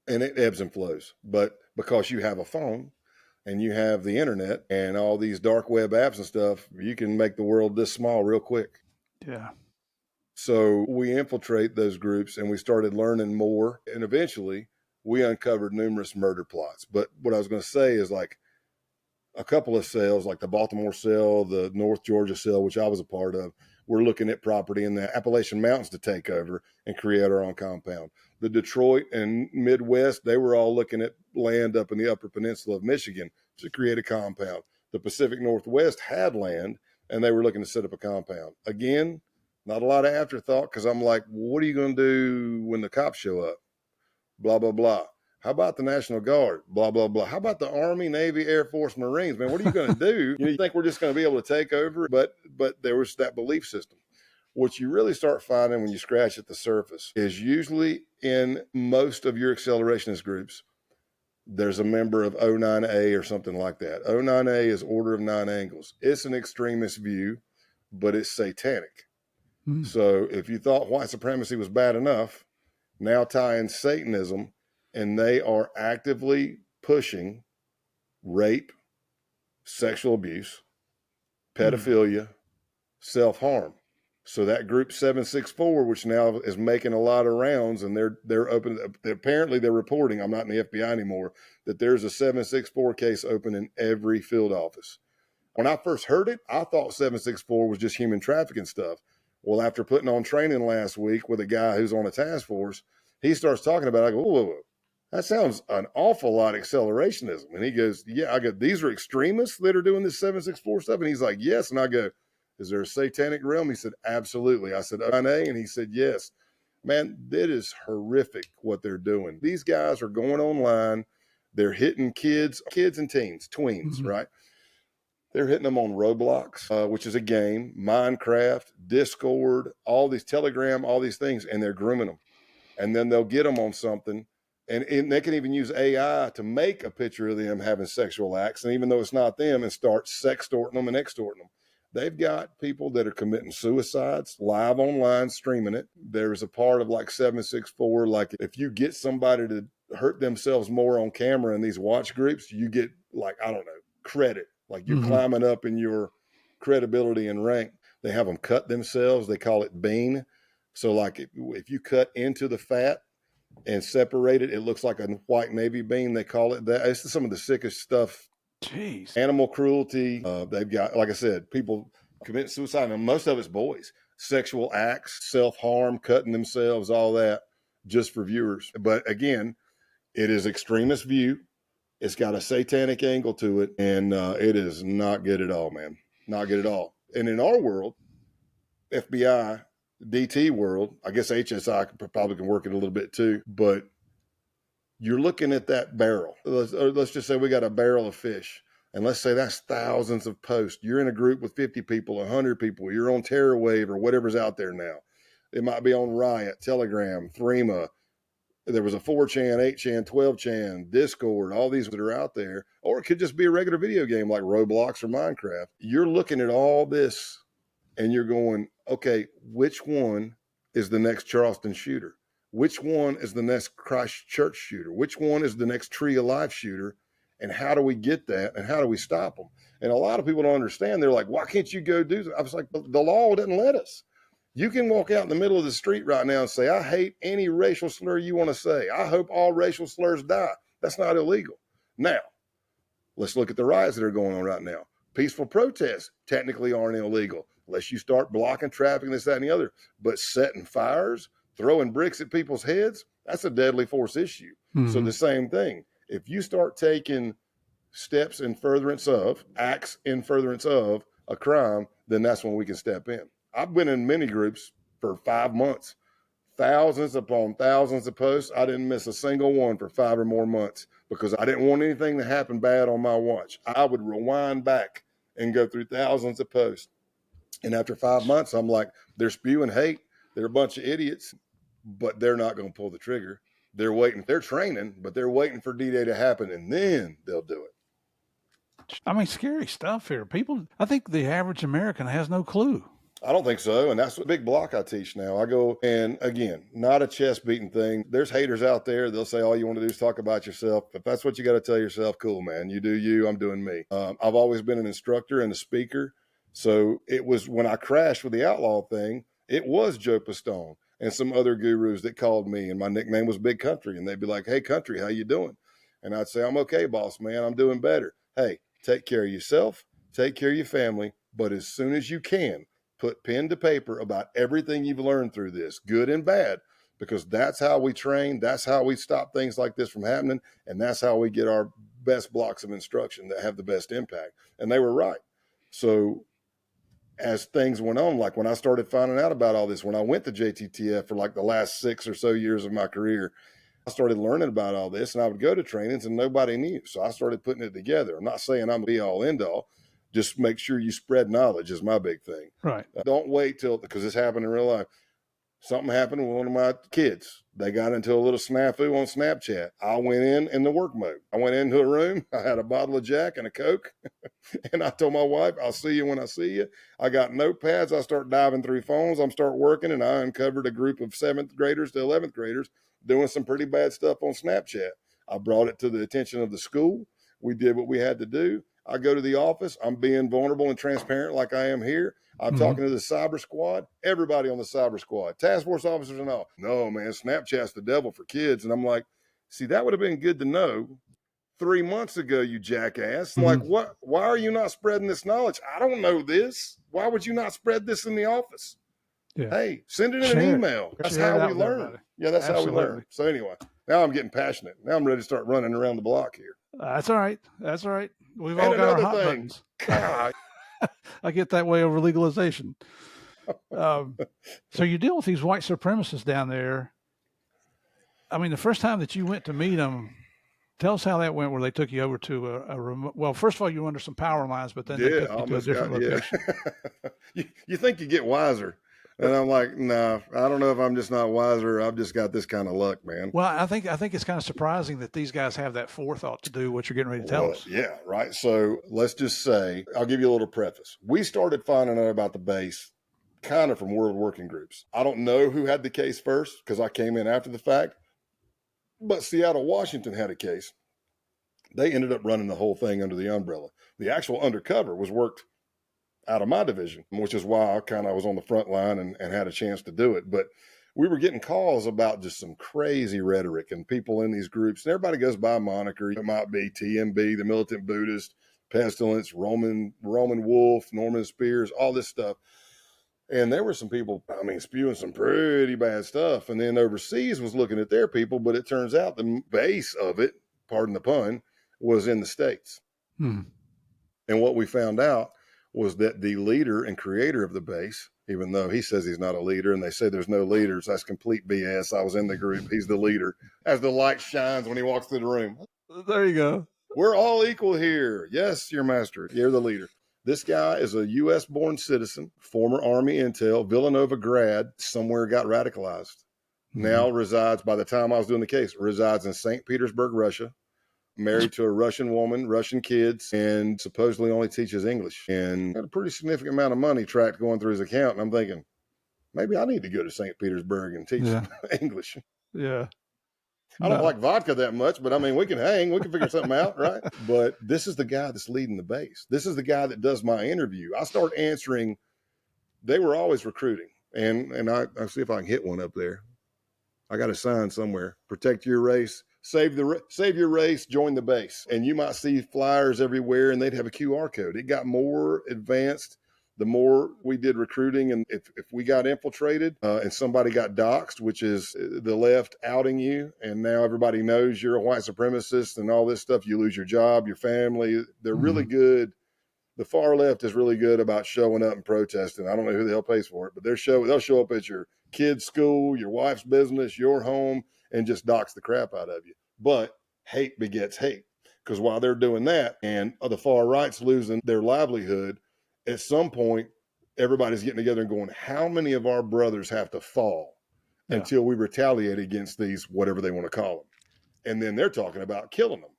[SPEAKER 1] it ebbs and flows. But because you have a phone, and you have the internet and all these dark web apps and stuff, you can make the world this small real quick.
[SPEAKER 2] Yeah.
[SPEAKER 1] So we infiltrate those groups and we started learning more. And eventually we uncovered numerous murder plots. But what I was going to say is like a couple of cells, like the Baltimore cell, the North Georgia cell, which I was a part of, we're looking at property in the Appalachian Mountains to take over and create our own compound. The Detroit and Midwest, they were all looking at land up in the Upper Peninsula of Michigan to create a compound. The Pacific Northwest had land, and they were looking to set up a compound. Again, not a lot of afterthought, because I'm like, well, what are you going to do when the cops show up? Blah, blah, blah. How about the National Guard? Blah, blah, blah. How about the Army, Navy, Air Force, Marines? Man, what are you going to do? You think we're just going to be able to take over? But there was that belief system. What you really start finding when you scratch at the surface is usually in most of your accelerationist groups, there's a member of O9A or something like that. O9A is Order of Nine Angles. It's an extremist view, but it's satanic. So if you thought white supremacy was bad enough, now tie in Satanism, and they are actively pushing rape, sexual abuse, pedophilia, self-harm. So that group 764, which now is making a lot of rounds, and they're open. Apparently, they're reporting, I'm not in the FBI anymore, that there's a 764 case open in every field office. When I first heard it, I thought 764 was just human trafficking stuff. Well, after putting on training last week with a guy who's on a task force, he starts talking about it. I go, whoa, that sounds an awful lot accelerationism. And he goes, yeah. I go, these are extremists that are doing this 764 stuff? And he's like, yes. And I go, is there a satanic realm? He said, absolutely. I said, O9A? And he said, yes. Man, that is horrific what they're doing. These guys are going online. They're hitting kids and teens, tweens, right? They're hitting them on Roblox, which is a game, Minecraft, Discord, all these Telegram, all these things, and they're grooming them. And then they'll get them on something, and they can even use AI to make a picture of them having sexual acts, and even though it's not them, and start sextorting them and extorting them. They've got people that are committing suicides live online, streaming it. There's a part of like 764, like if you get somebody to hurt themselves more on camera in these watch groups, you get like, I don't know, credit. Like you're climbing up in your credibility and rank. They have them cut themselves. They call it bean. So like if you cut into the fat and separate it, it looks like a white Navy bean. They call it that. It's some of the sickest stuff.
[SPEAKER 2] Jeez.
[SPEAKER 1] Animal cruelty. They've got, like I said, people commit suicide, and most of it's boys. Sexual acts, self-harm, cutting themselves, all that, just for viewers. But again, it is extremist view. It's got a satanic angle to it, and it is not good at all, man. Not good at all. And in our world, FBI, DT world, I guess HSI probably can work it a little bit too, but you're looking at that barrel. Let's just say we got a barrel of fish, and let's say that's thousands of posts. You're in a group with 50 people, 100 people. You're on Terror Wave or whatever's out there now. It might be on Riot, Telegram, Threema. There was a 4chan, 8chan, 12chan, Discord, all these that are out there. Or it could just be a regular video game like Roblox or Minecraft. You're looking at all this and you're going, okay, which one is the next Charleston shooter? Which one is the next Christchurch shooter? Which one is the next Tree of Life shooter? And how do we get that? And how do we stop them? And a lot of people don't understand. They're like, why can't you go do that? I was like, the law doesn't let us. You can walk out in the middle of the street right now and say, I hate any racial slur you want to say. I hope all racial slurs die. That's not illegal. Now, let's look at the riots that are going on right now. Peaceful protests technically aren't illegal unless you start blocking traffic and this, that, and the other. But setting fires, throwing bricks at people's heads, that's a deadly force issue. So the same thing. If you start taking steps in furtherance of, acts in furtherance of a crime, then that's when we can step in. I've been in many groups for 5 months, thousands upon thousands of posts. I didn't miss a single one for 5 or more months because I didn't want anything to happen bad on my watch. I would rewind back and go through thousands of posts. And after 5 months, I'm like, they're spewing hate. They're a bunch of idiots, but they're not going to pull the trigger. They're waiting. They're training, but they're waiting for D-Day to happen, and then they'll do it.
[SPEAKER 2] I mean, scary stuff here. People, I think the average American has no clue.
[SPEAKER 1] I don't think so. And that's the big block I teach now. I go, and again, not a chest beating thing. There's haters out there. They'll say, all you want to do is talk about yourself. If that's what you got to tell yourself, cool, man. You do you, I'm doing me. I've always been an instructor and a speaker. So it was when I crashed with the Outlaw thing, it was Joe Pistone and some other gurus that called me, and my nickname was Big Country. And they'd be like, hey, Country, how you doing? And I'd say, I'm okay, boss, man. I'm doing better. Hey, take care of yourself, take care of your family. But as soon as you can, put pen to paper about everything you've learned through this, good and bad, because that's how we train. That's how we stop things like this from happening. And that's how we get our best blocks of instruction that have the best impact. And they were right. So as things went on, like when I started finding out about all this, when I went to JTTF for like the last 6 or so years of my career, I started learning about all this, and I would go to trainings and nobody knew. So I started putting it together. I'm not saying I'm be all end all. Just make sure you spread knowledge is my big thing.
[SPEAKER 2] Right.
[SPEAKER 1] Don't wait till, because this happened in real life. Something happened with one of my kids. They got into a little snafu on Snapchat. I went in the work mode. I went into a room. I had a bottle of Jack and a Coke. And I told my wife, I'll see you when I see you. I got notepads. I start diving through phones. I'm start working, and I uncovered a group of 7th graders to 11th graders doing some pretty bad stuff on Snapchat. I brought it to the attention of the school. We did what we had to do. I go to the office. I'm being vulnerable and transparent like I am here. I'm talking to the cyber squad, everybody on the cyber squad, task force officers and all. No, man, Snapchat's the devil for kids. And I'm like, see, that would have been good to know 3 months ago, you jackass. I'm like, what? Why are you not spreading this knowledge? I don't know this. Why would you not spread this in the office? Yeah. Hey, send it in an email. That's how we learn. Everybody. Yeah, that's Absolutely. How we learn. So anyway, now I'm getting passionate. Now I'm ready to start running around the block here.
[SPEAKER 2] That's all right. That's all right. We've all got our hot buttons. God. I get that way over legalization. So you deal with these white supremacists down there. I mean, the first time that you went to meet them, tell us how that went, where they took you over to a remote. Well, first of all, you were under some power lines, but then they took you to a different location.
[SPEAKER 1] You think you get wiser. And I'm like, no, I don't know if I'm just not wiser. I've just got this kind of luck, man.
[SPEAKER 2] Well, I think it's kind of surprising that these guys have that forethought to do what you're getting ready to tell us.
[SPEAKER 1] Yeah, right. So let's just say, I'll give you a little preface. We started finding out about the base kind of from World Working Groups. I don't know who had the case first because I came in after the fact, but Seattle, Washington had a case. They ended up running the whole thing under the umbrella. The actual Undercover was worked out of my division, which is why I kind of was on the front line and had a chance to do it. But we were getting calls about just some crazy rhetoric and people in these groups. And everybody goes by a moniker. It might be TMB, the Militant Buddhist, Pestilence, Roman Wolf, Norman Spears, all this stuff. And there were some people, spewing some pretty bad stuff. And then overseas was looking at their people, but it turns out the base of it, pardon the pun, was in the States. And what we found out was that the leader and creator of the base, even though he says he's not a leader and they say there's no leaders, that's complete BS. I was in the group. He's the leader. As the light shines when he walks through the room.
[SPEAKER 2] There you go.
[SPEAKER 1] We're all equal here. Yes, your master. You're the leader. This guy is a U.S.-born citizen, former Army intel, Villanova grad, somewhere got radicalized. Now resides, by the time I was doing the case, resides in St. Petersburg, Russia, married to a Russian woman, Russian kids, and supposedly only teaches English. And had a pretty significant amount of money tracked going through his account. And I'm thinking, maybe I need to go to St. Petersburg and teach English.
[SPEAKER 2] Yeah.
[SPEAKER 1] I don't like vodka that much, but we can hang. We can figure something out, right? But this is the guy that's leading the base. This is the guy that does my interview. I start answering. They were always recruiting. And I'll see if I can hit one up there. I got a sign somewhere. Protect your race. Save your race, join the base. And you might see flyers everywhere, and they'd have a QR code. It got more advanced the more we did recruiting. And if we got infiltrated and somebody got doxxed, which is the left outing you, and now everybody knows you're a white supremacist and all this stuff, you lose your job, your family. They're really good. The far left is really good about showing up and protesting. I don't know who the hell pays for it, but they'll show up at your kid's school, your wife's business, your home, and just dox the crap out of you. But hate begets hate, because while they're doing that and the far right's losing their livelihood, at some point, everybody's getting together and going, how many of our brothers have to fall until we retaliate against these, whatever they want to call them? And then they're talking about killing them.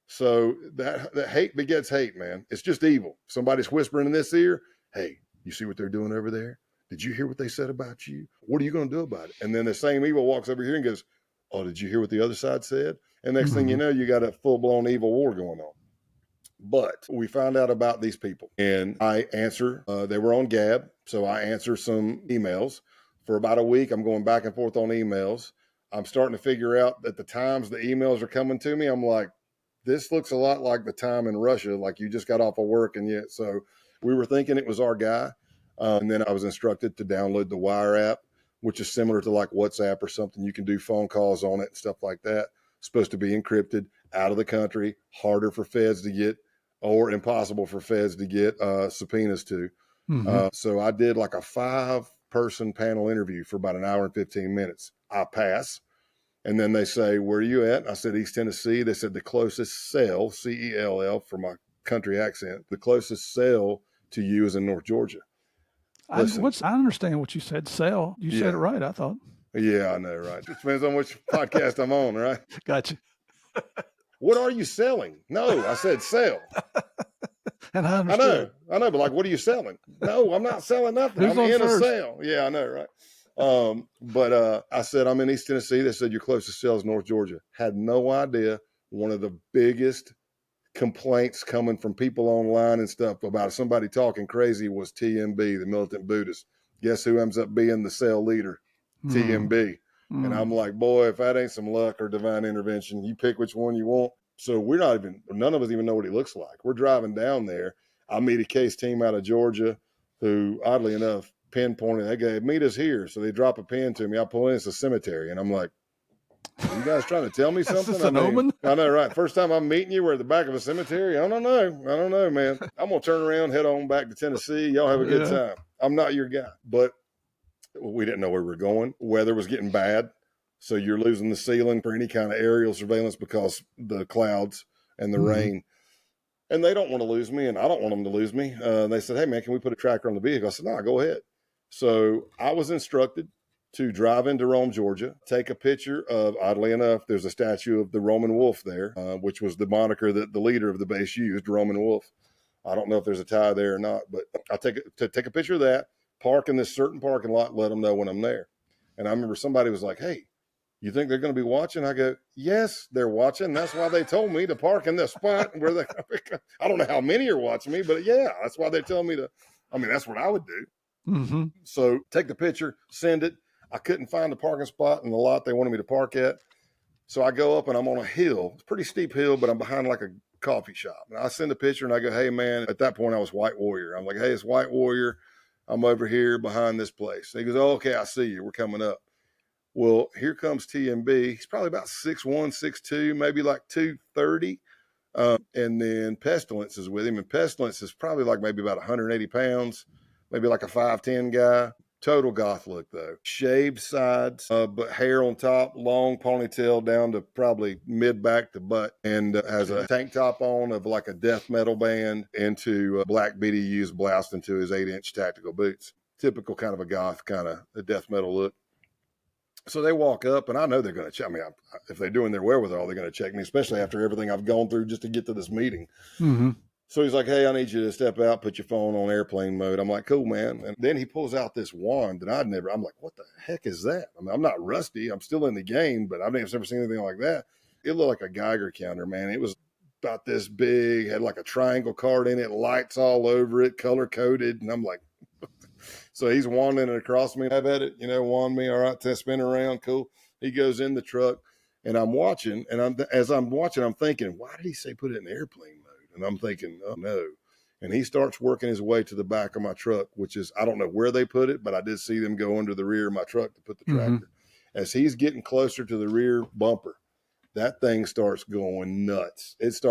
[SPEAKER 1] So that hate begets hate, man. It's just evil. Somebody's whispering in this ear, hey, you see what they're doing over there? Did you hear what they said about you? What are you going to do about it? And then the same evil walks over here and goes, oh, did you hear what the other side said? And next thing you know, you got a full-blown evil war going on. But we found out about these people, and I answer. They were on Gab, so I answer some emails. For about a week, I'm going back and forth on emails. I'm starting to figure out that the times the emails are coming to me, I'm like, this looks a lot like the time in Russia, like you just got off of work. And yet, so we were thinking it was our guy. And then I was instructed to download the Wire app, which is similar to like WhatsApp or something. You can do phone calls on it and stuff like that. Supposed to be encrypted, out of the country, harder for feds to get, or impossible for feds to get subpoenas to. So I did like a 5-person panel interview for about an hour and 15 minutes. I pass. And then they say, where are you at? I said, East Tennessee. They said the closest cell, C-E-L-L for my country accent, the closest cell to you is in North Georgia.
[SPEAKER 2] Listen, I understand what you said, cell. You said it right, I thought.
[SPEAKER 1] Yeah, I know, right? It depends on which podcast I'm on, right?
[SPEAKER 2] Gotcha.
[SPEAKER 1] What are you selling? No, I said sell.
[SPEAKER 2] And I understood.
[SPEAKER 1] I know, but like, what are you selling? No, I'm not selling nothing. I'm in a sale. Yeah, I know, right? But I said, I'm in East Tennessee. They said your closest cell is North Georgia. Had no idea. One of the biggest complaints coming from people online and stuff about somebody talking crazy was TMB, the Militant Buddhist. Guess who ends up being the cell leader? TMB. And I'm like, boy, if that ain't some luck or divine intervention, you pick which one you want. So none of us even know what he looks like. We're driving down there. I meet a case team out of Georgia who, oddly enough, pinpointed, they go, meet us here. So they drop a pin to me. I pull in, it's a cemetery. And I'm like, are you guys trying to tell me something?
[SPEAKER 2] An omen?
[SPEAKER 1] I know, right? First time I'm meeting you, we're at the back of a cemetery. I don't know, man. I'm going to turn around, head on back to Tennessee. Y'all have a good time. I'm not your guy. But we didn't know where we were going. Weather was getting bad. So you're losing the ceiling for any kind of aerial surveillance because the clouds and the rain. And they don't want to lose me, and I don't want them to lose me. They said, hey, man, can we put a tracker on the vehicle? I said, no, go ahead. So I was instructed to drive into Rome, Georgia, take a picture of, oddly enough, there's a statue of the Roman wolf there, which was the moniker that the leader of the base used, Roman wolf. I don't know if there's a tie there or not, but I take a picture of that, park in this certain parking lot, let them know when I'm there. And I remember somebody was like, hey, you think they're going to be watching? I go, yes, they're watching. That's why they told me to park in this spot where they, I don't know how many are watching me, but yeah, that's why they tell me to. I mean, that's what I would do.
[SPEAKER 2] Mm-hmm.
[SPEAKER 1] So take the picture, send it. I couldn't find a parking spot in the lot they wanted me to park at. So I go up and I'm on a hill. It's a pretty steep hill, but I'm behind like a coffee shop. And I send a picture and I go, hey, man, at that point I was White Warrior. I'm like, hey, it's White Warrior. I'm over here behind this place. And he goes, oh, okay, I see you. We're coming up. Well, here comes TMB. He's probably about 6'1", 6'2", maybe like 230. And then Pestilence is with him. And Pestilence is probably like maybe about 180 pounds, maybe like a 5'10" guy. Total goth look, though. Shaved sides, but hair on top, long ponytail down to probably mid-back to butt, and has a tank top on of like a death metal band into black BDUs bloused into his 8-inch tactical boots. Typical kind of a goth, kind of a death metal look. So they walk up, and I know they're going to check me. If they're doing their wherewithal, they're going to check me, especially after everything I've gone through just to get to this meeting.
[SPEAKER 2] Mm-hmm.
[SPEAKER 1] So he's like, hey, I need you to step out, put your phone on airplane mode. I'm like, cool, man. And then he pulls out this wand that I'm like, what the heck is that? I mean, I'm not rusty. I'm still in the game, but I've never seen anything like that. It looked like a Geiger counter, man. It was about this big, had like a triangle card in it, lights all over it, color coded. And I'm like, so he's wanding it across me. Have at it, wand me. All right, to spin around. Cool. He goes in the truck and I'm watching. And as I'm watching, I'm thinking, why did he say put it in airplane mode? And I'm thinking, oh no. And he starts working his way to the back of my truck, which is, I don't know where they put it, but I did see them go under the rear of my truck to put the tractor. Mm-hmm. As he's getting closer to the rear bumper, that thing starts going nuts. It's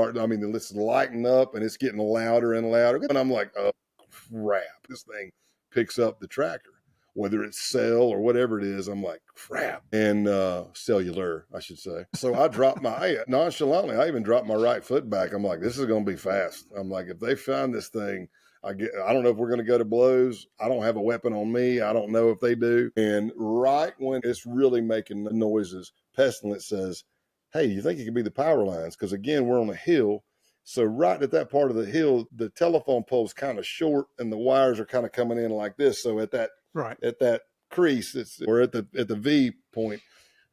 [SPEAKER 1] lighting up and it's getting louder and louder. And I'm like, oh crap, this thing picks up the tracker, whether it's cell or whatever it is. I'm like, crap. And cellular, I should say. So I dropped nonchalantly, I even dropped my right foot back. I'm like, this is going to be fast. I'm like, if they find this thing, I don't know if we're going to go to blows. I don't have a weapon on me. I don't know if they do. And right when it's really making the noises, Pestilence says, hey, you think it could be the power lines? Because again, we're on a hill. So right at that part of the hill, the telephone pole's kind of short and the wires are kind of coming in like this. So at that crease, or at the V point,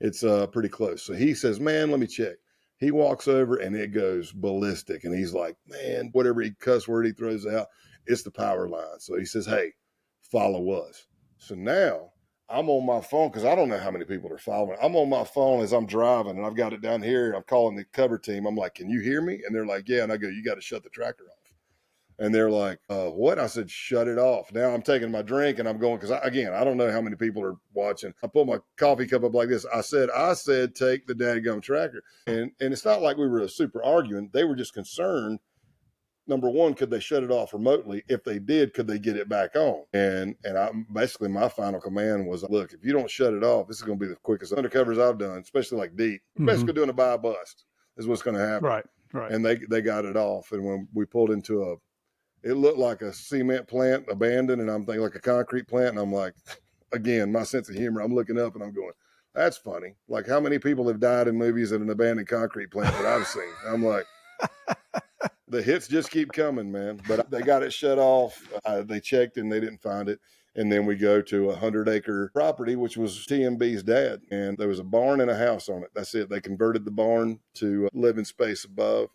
[SPEAKER 1] it's pretty close. So he says, man, let me check. He walks over and it goes ballistic. And he's like, man, whatever cuss word he throws out, it's the power line. So he says, hey, follow us. So now I'm on my phone because I don't know how many people are following. I'm on my phone as I'm driving and I've got it down here. I'm calling the cover team. I'm like, can you hear me? And they're like, yeah. And I go, you got to shut the tractor off. And they're like, what? I said, shut it off. Now I'm taking my drink and I'm going, because I don't know how many people are watching. I pull my coffee cup up like this. I said, take the dadgum tracker. And it's not like we were super arguing. They were just concerned. Number one, could they shut it off remotely? If they did, could they get it back on? And basically my final command was, look, if you don't shut it off, this is going to be the quickest undercovers I've done, especially like deep. Mm-hmm. Basically doing a buy bust is what's going to happen.
[SPEAKER 2] Right.
[SPEAKER 1] And they got it off. And when we pulled into it looked like a cement plant abandoned, and I'm thinking like a concrete plant. And I'm like, again, my sense of humor, I'm looking up and I'm going, that's funny. Like, how many people have died in movies at an abandoned concrete plant that I've seen? I'm like, the hits just keep coming, man. But they got it shut off. They checked and they didn't find it. And then we go to a 100-acre property, which was TMB's dad. And there was a barn and a house on it. That's it. They converted the barn to living space above.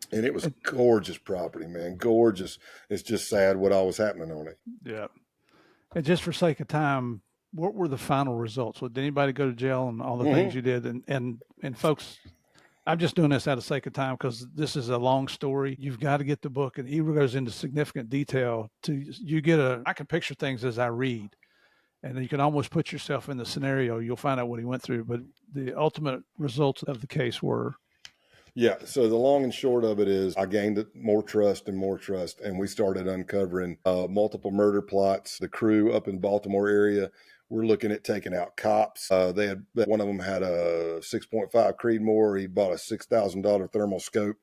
[SPEAKER 1] And it was gorgeous property, man. Gorgeous. It's just sad what all was happening on it.
[SPEAKER 2] Yeah. And just for sake of time, what were the final results? Did anybody go to jail and all the things you did? And folks, I'm just doing this out of sake of time because this is a long story. You've got to get the book, and he goes into significant detail. I can picture things as I read, and you can almost put yourself in the scenario. You'll find out what he went through, but the ultimate results of the case were.
[SPEAKER 1] Yeah. So the long and short of it is I gained more trust, and we started uncovering multiple murder plots. The crew up in Baltimore area, we're looking at taking out cops. One of them had a 6.5 Creedmoor. He bought a $6,000 thermal scope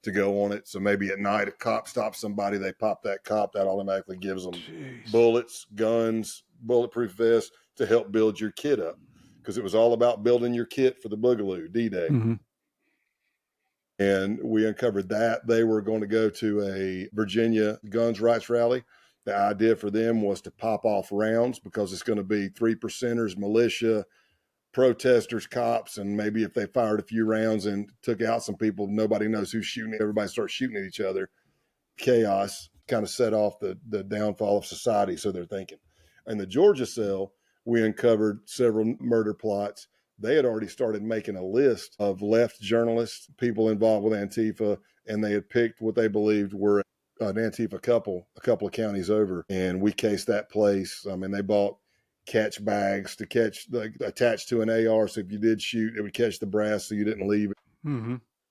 [SPEAKER 1] to go on it. So maybe at night, a cop stops somebody, they pop that cop, that automatically gives them bullets, guns, bulletproof vests to help build your kit up. Because it was all about building your kit for the Boogaloo, D-Day. Mm-hmm. And we uncovered that. They were going to go to a Virginia guns rights rally. The idea for them was to pop off rounds because it's going to be 3%ers, militia, protesters, cops, and maybe if they fired a few rounds and took out some people, nobody knows who's shooting. Everybody starts shooting at each other. Chaos kind of set off the downfall of society, so they're thinking. In the Georgia cell, we uncovered several murder plots. They had already started making a list of left journalists, people involved with Antifa, and they had picked what they believed were an Antifa couple, a couple of counties over, and we cased that place. I mean, they bought catch bags to catch, attached to an AR, so if you did shoot, it would catch the brass so you didn't leave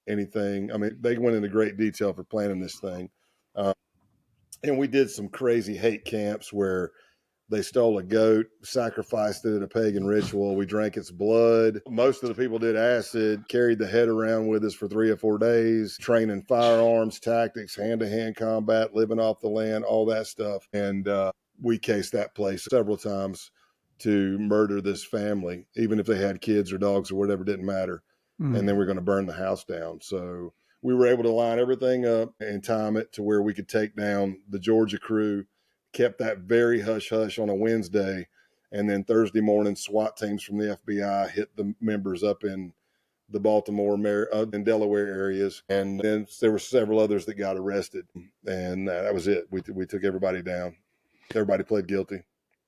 [SPEAKER 1] anything. I mean, they went into great detail for planning this thing. And we did some crazy hate camps where they stole a goat, sacrificed it at a pagan ritual. We drank its blood. Most of the people did acid, carried the head around with us for 3 or 4 days, training firearms, tactics, hand-to-hand combat, living off the land, all that stuff. And we cased that place several times to murder this family, even if they had kids or dogs or whatever, didn't matter. And then we're going to burn the house down. So we were able to line everything up and time it to where we could take down the Georgia crew, kept that very hush-hush on a Wednesday, and then Thursday morning, SWAT teams from the FBI hit the members up in the Baltimore and Delaware areas, and then there were several others that got arrested, and that was it. We took everybody down. Everybody pled guilty.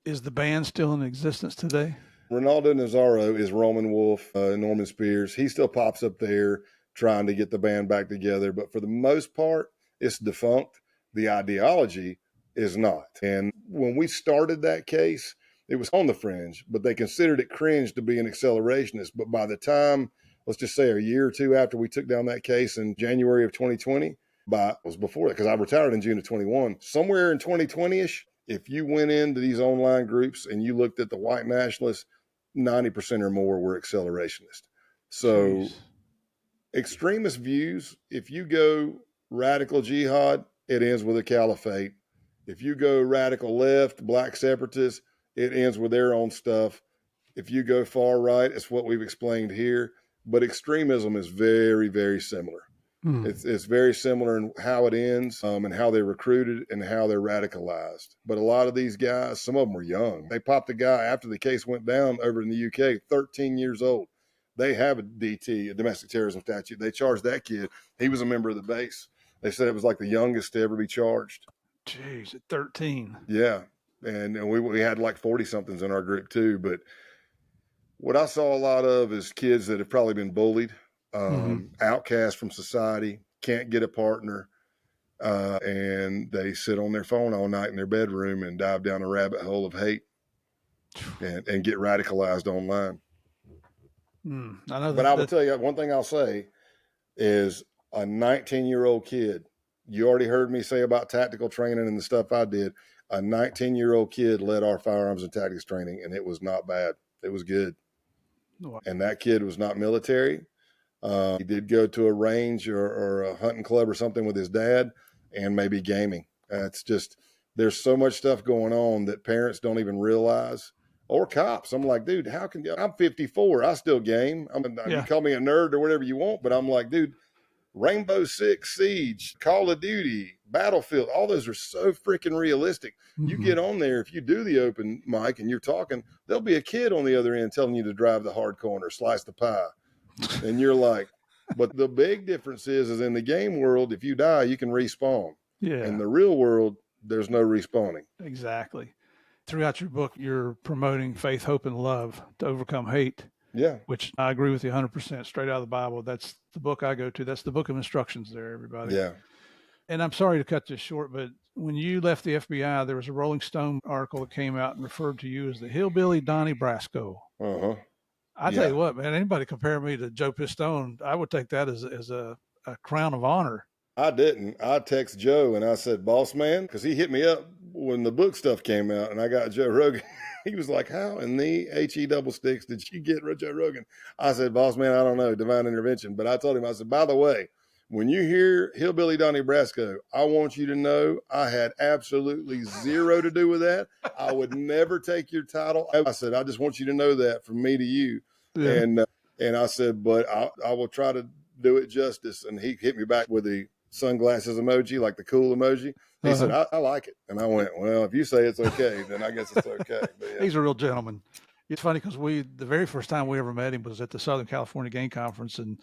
[SPEAKER 2] Is the band still in existence today?
[SPEAKER 1] Ronaldo Nazzaro is Roman Wolf, Norman Spears. He still pops up there trying to get the band back together, but for the most part, it's defunct. The ideology is not. And when we started that case, it was on the fringe, but they considered it cringe to be an accelerationist. But by the time, let's just say a year or two after we took down that case in January of 2020, it was before that, because I retired in June of 21, somewhere in 2020-ish, if you went into these online groups and you looked at the white nationalists, 90% or more were accelerationists. So extremist views, if you go radical jihad, it ends with a caliphate. If you go radical left, black separatists, it ends with their own stuff. If you go far right, it's what we've explained here. But extremism is very, very similar. It's very similar in how it ends and how they're recruited and how they're radicalized. But a lot of these guys, some of them were young. They popped a guy after the case went down over in the UK, 13 years old. They have a DT, a domestic terrorism statute. They charged that kid. He was a member of the base. They said it was like the youngest to ever be charged.
[SPEAKER 2] Jeez, at 13.
[SPEAKER 1] Yeah. And we had like 40-somethings in our group too. But what I saw a lot of is kids that have probably been bullied, outcast from society, can't get a partner, and they sit on their phone all night in their bedroom and dive down a rabbit hole of hate and get radicalized online. I know but I will tell you, one thing I'll say is a 19-year-old kid, you already heard me say about tactical training and the stuff I did. A 19-year-old kid led our firearms and tactics training, and it was not bad. It was good. Wow. And that kid was not military. He did go to a range or a hunting club or something with his dad, and maybe gaming. It's just, there's so much stuff going on that parents don't even realize, or cops. I'm like, dude, how can you? I'm 54. I still game. You call me a nerd or whatever you want, but I'm like, dude, Rainbow Six Siege, Call of Duty, Battlefield, all those are so freaking realistic. You get on there, if you do the open mic and you're talking, there'll be a kid on the other end telling you to drive the hard corner, slice the pie. And you're like, but the big difference is in the game world, if you die, you can respawn. Yeah. In the real world, there's no respawning.
[SPEAKER 2] Exactly. Throughout your book, you're promoting faith, hope, and love to overcome hate.
[SPEAKER 1] Yeah.
[SPEAKER 2] Which I agree with you 100%, straight out of the Bible. That's the book I go to. That's the book of instructions there, everybody.
[SPEAKER 1] Yeah.
[SPEAKER 2] And I'm sorry to cut this short, but when you left the FBI, there was a Rolling Stone article that came out and referred to you as the hillbilly Donnie Brasco.
[SPEAKER 1] Uh-huh.
[SPEAKER 2] I tell you what, man, anybody compare me to Joe Pistone, I would take that as a crown of honor.
[SPEAKER 1] I didn't. I text Joe and I said, boss man, because he hit me up when the book stuff came out and I got Joe Rogan. He was like, how in the HE double sticks did you get Joe Rogan? I said, boss man, I don't know, divine intervention. But I told him, I said, by the way, when you hear Hillbilly Donnie Brasco, I want you to know I had absolutely zero to do with that. I would never take your title. I said, I just want you to know that from me to you. Yeah. And I said, but I will try to do it justice. And he hit me back with the sunglasses emoji, like the cool emoji. He said, I like it. And I went, well, if you say it's okay, then I guess it's okay. But yeah.
[SPEAKER 2] He's a real gentleman. It's funny because the very first time we ever met him was at the Southern California Game Conference, and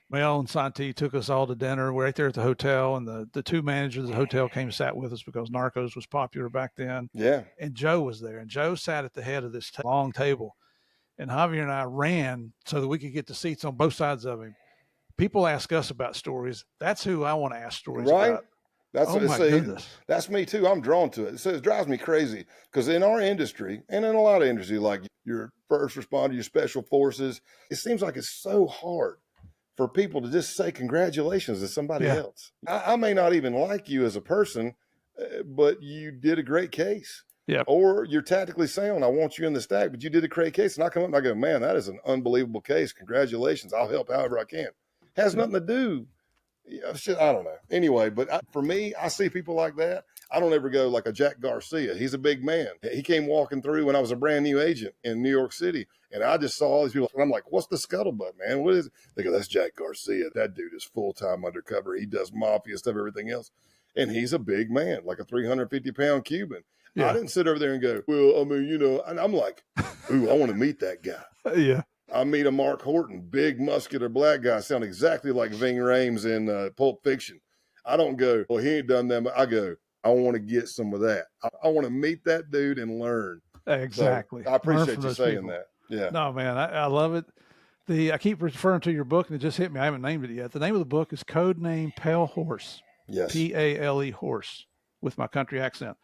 [SPEAKER 2] Mel and Santi took us all to dinner. We're right there at the hotel, and the two managers of the hotel came and sat with us because Narcos was popular back then.
[SPEAKER 1] Yeah.
[SPEAKER 2] And Joe was there, and Joe sat at the head of this long table, and Javier and I ran so that we could get the seats on both sides of him. People ask us about stories. That's who I want to ask stories about.
[SPEAKER 1] That's goodness. That's me too. I'm drawn to it. So it drives me crazy because in our industry and in a lot of industries, like your first responder, your special forces, it seems like it's so hard for people to just say congratulations to somebody else. I may not even like you as a person, but you did a great case.
[SPEAKER 2] Yeah.
[SPEAKER 1] Or you're tactically sound. I want you in the stack, but you did a great case. And I come up and I go, man, that is an unbelievable case. Congratulations. I'll help however I can. Has nothing to do. I don't know. Anyway, but for me, I see people like that. I don't ever go like a Jack Garcia. He's a big man. He came walking through when I was a brand new agent in New York City. And I just saw all these people. And I'm like, what's the scuttlebutt, man? What is it? They go, that's Jack Garcia. That dude is full-time undercover. He does mafia stuff, everything else. And he's a big man, like a 350-pound Cuban. Yeah. I didn't sit over there and go, well, I mean, and I'm like, ooh, I want to meet that guy.
[SPEAKER 2] Yeah.
[SPEAKER 1] I meet a Mark Horton, big, muscular black guy, sound exactly like Ving Rhames in Pulp Fiction. I don't go, well, he ain't done that. But I go, I want to get some of that. I want to meet that dude and learn.
[SPEAKER 2] Exactly.
[SPEAKER 1] So I appreciate you saying people. That. Yeah.
[SPEAKER 2] No, man, I love it. I keep referring to your book, and it just hit me. I haven't named it yet. The name of the book is Codename Pale Horse.
[SPEAKER 1] Yes.
[SPEAKER 2] Pale Horse, with my country accent.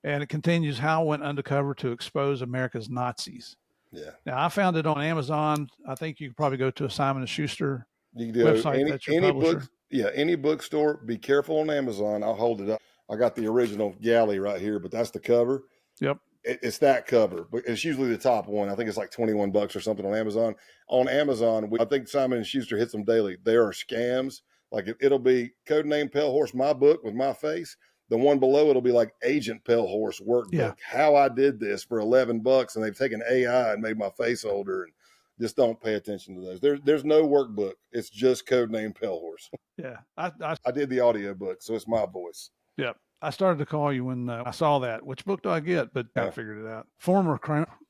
[SPEAKER 2] And it continues how I went undercover to expose America's Nazis.
[SPEAKER 1] Yeah.
[SPEAKER 2] Now, I found it on Amazon. I think you could probably go to a Simon & Schuster
[SPEAKER 1] you can do
[SPEAKER 2] website. That's your publisher.
[SPEAKER 1] Book, any bookstore. Be careful on Amazon. I'll hold it up. I got the original galley right here, but that's the cover.
[SPEAKER 2] Yep.
[SPEAKER 1] It's that cover, but it's usually the top one. I think it's like $21 or something on Amazon. On Amazon, I think Simon & Schuster hits them daily. There are scams. Like it'll be Codename Pale Horse, my book with my face. The one below it'll be like Agent Pale Horse workbook. Yeah. How I did this for $11, and they've taken AI and made my face older. And just don't pay attention to those. There's no workbook. It's just Codename Pale Horse.
[SPEAKER 2] Yeah,
[SPEAKER 1] I did the audiobook, so it's my voice.
[SPEAKER 2] Yep. I started to call you when I saw that. Which book do I get? But I figured it out. Former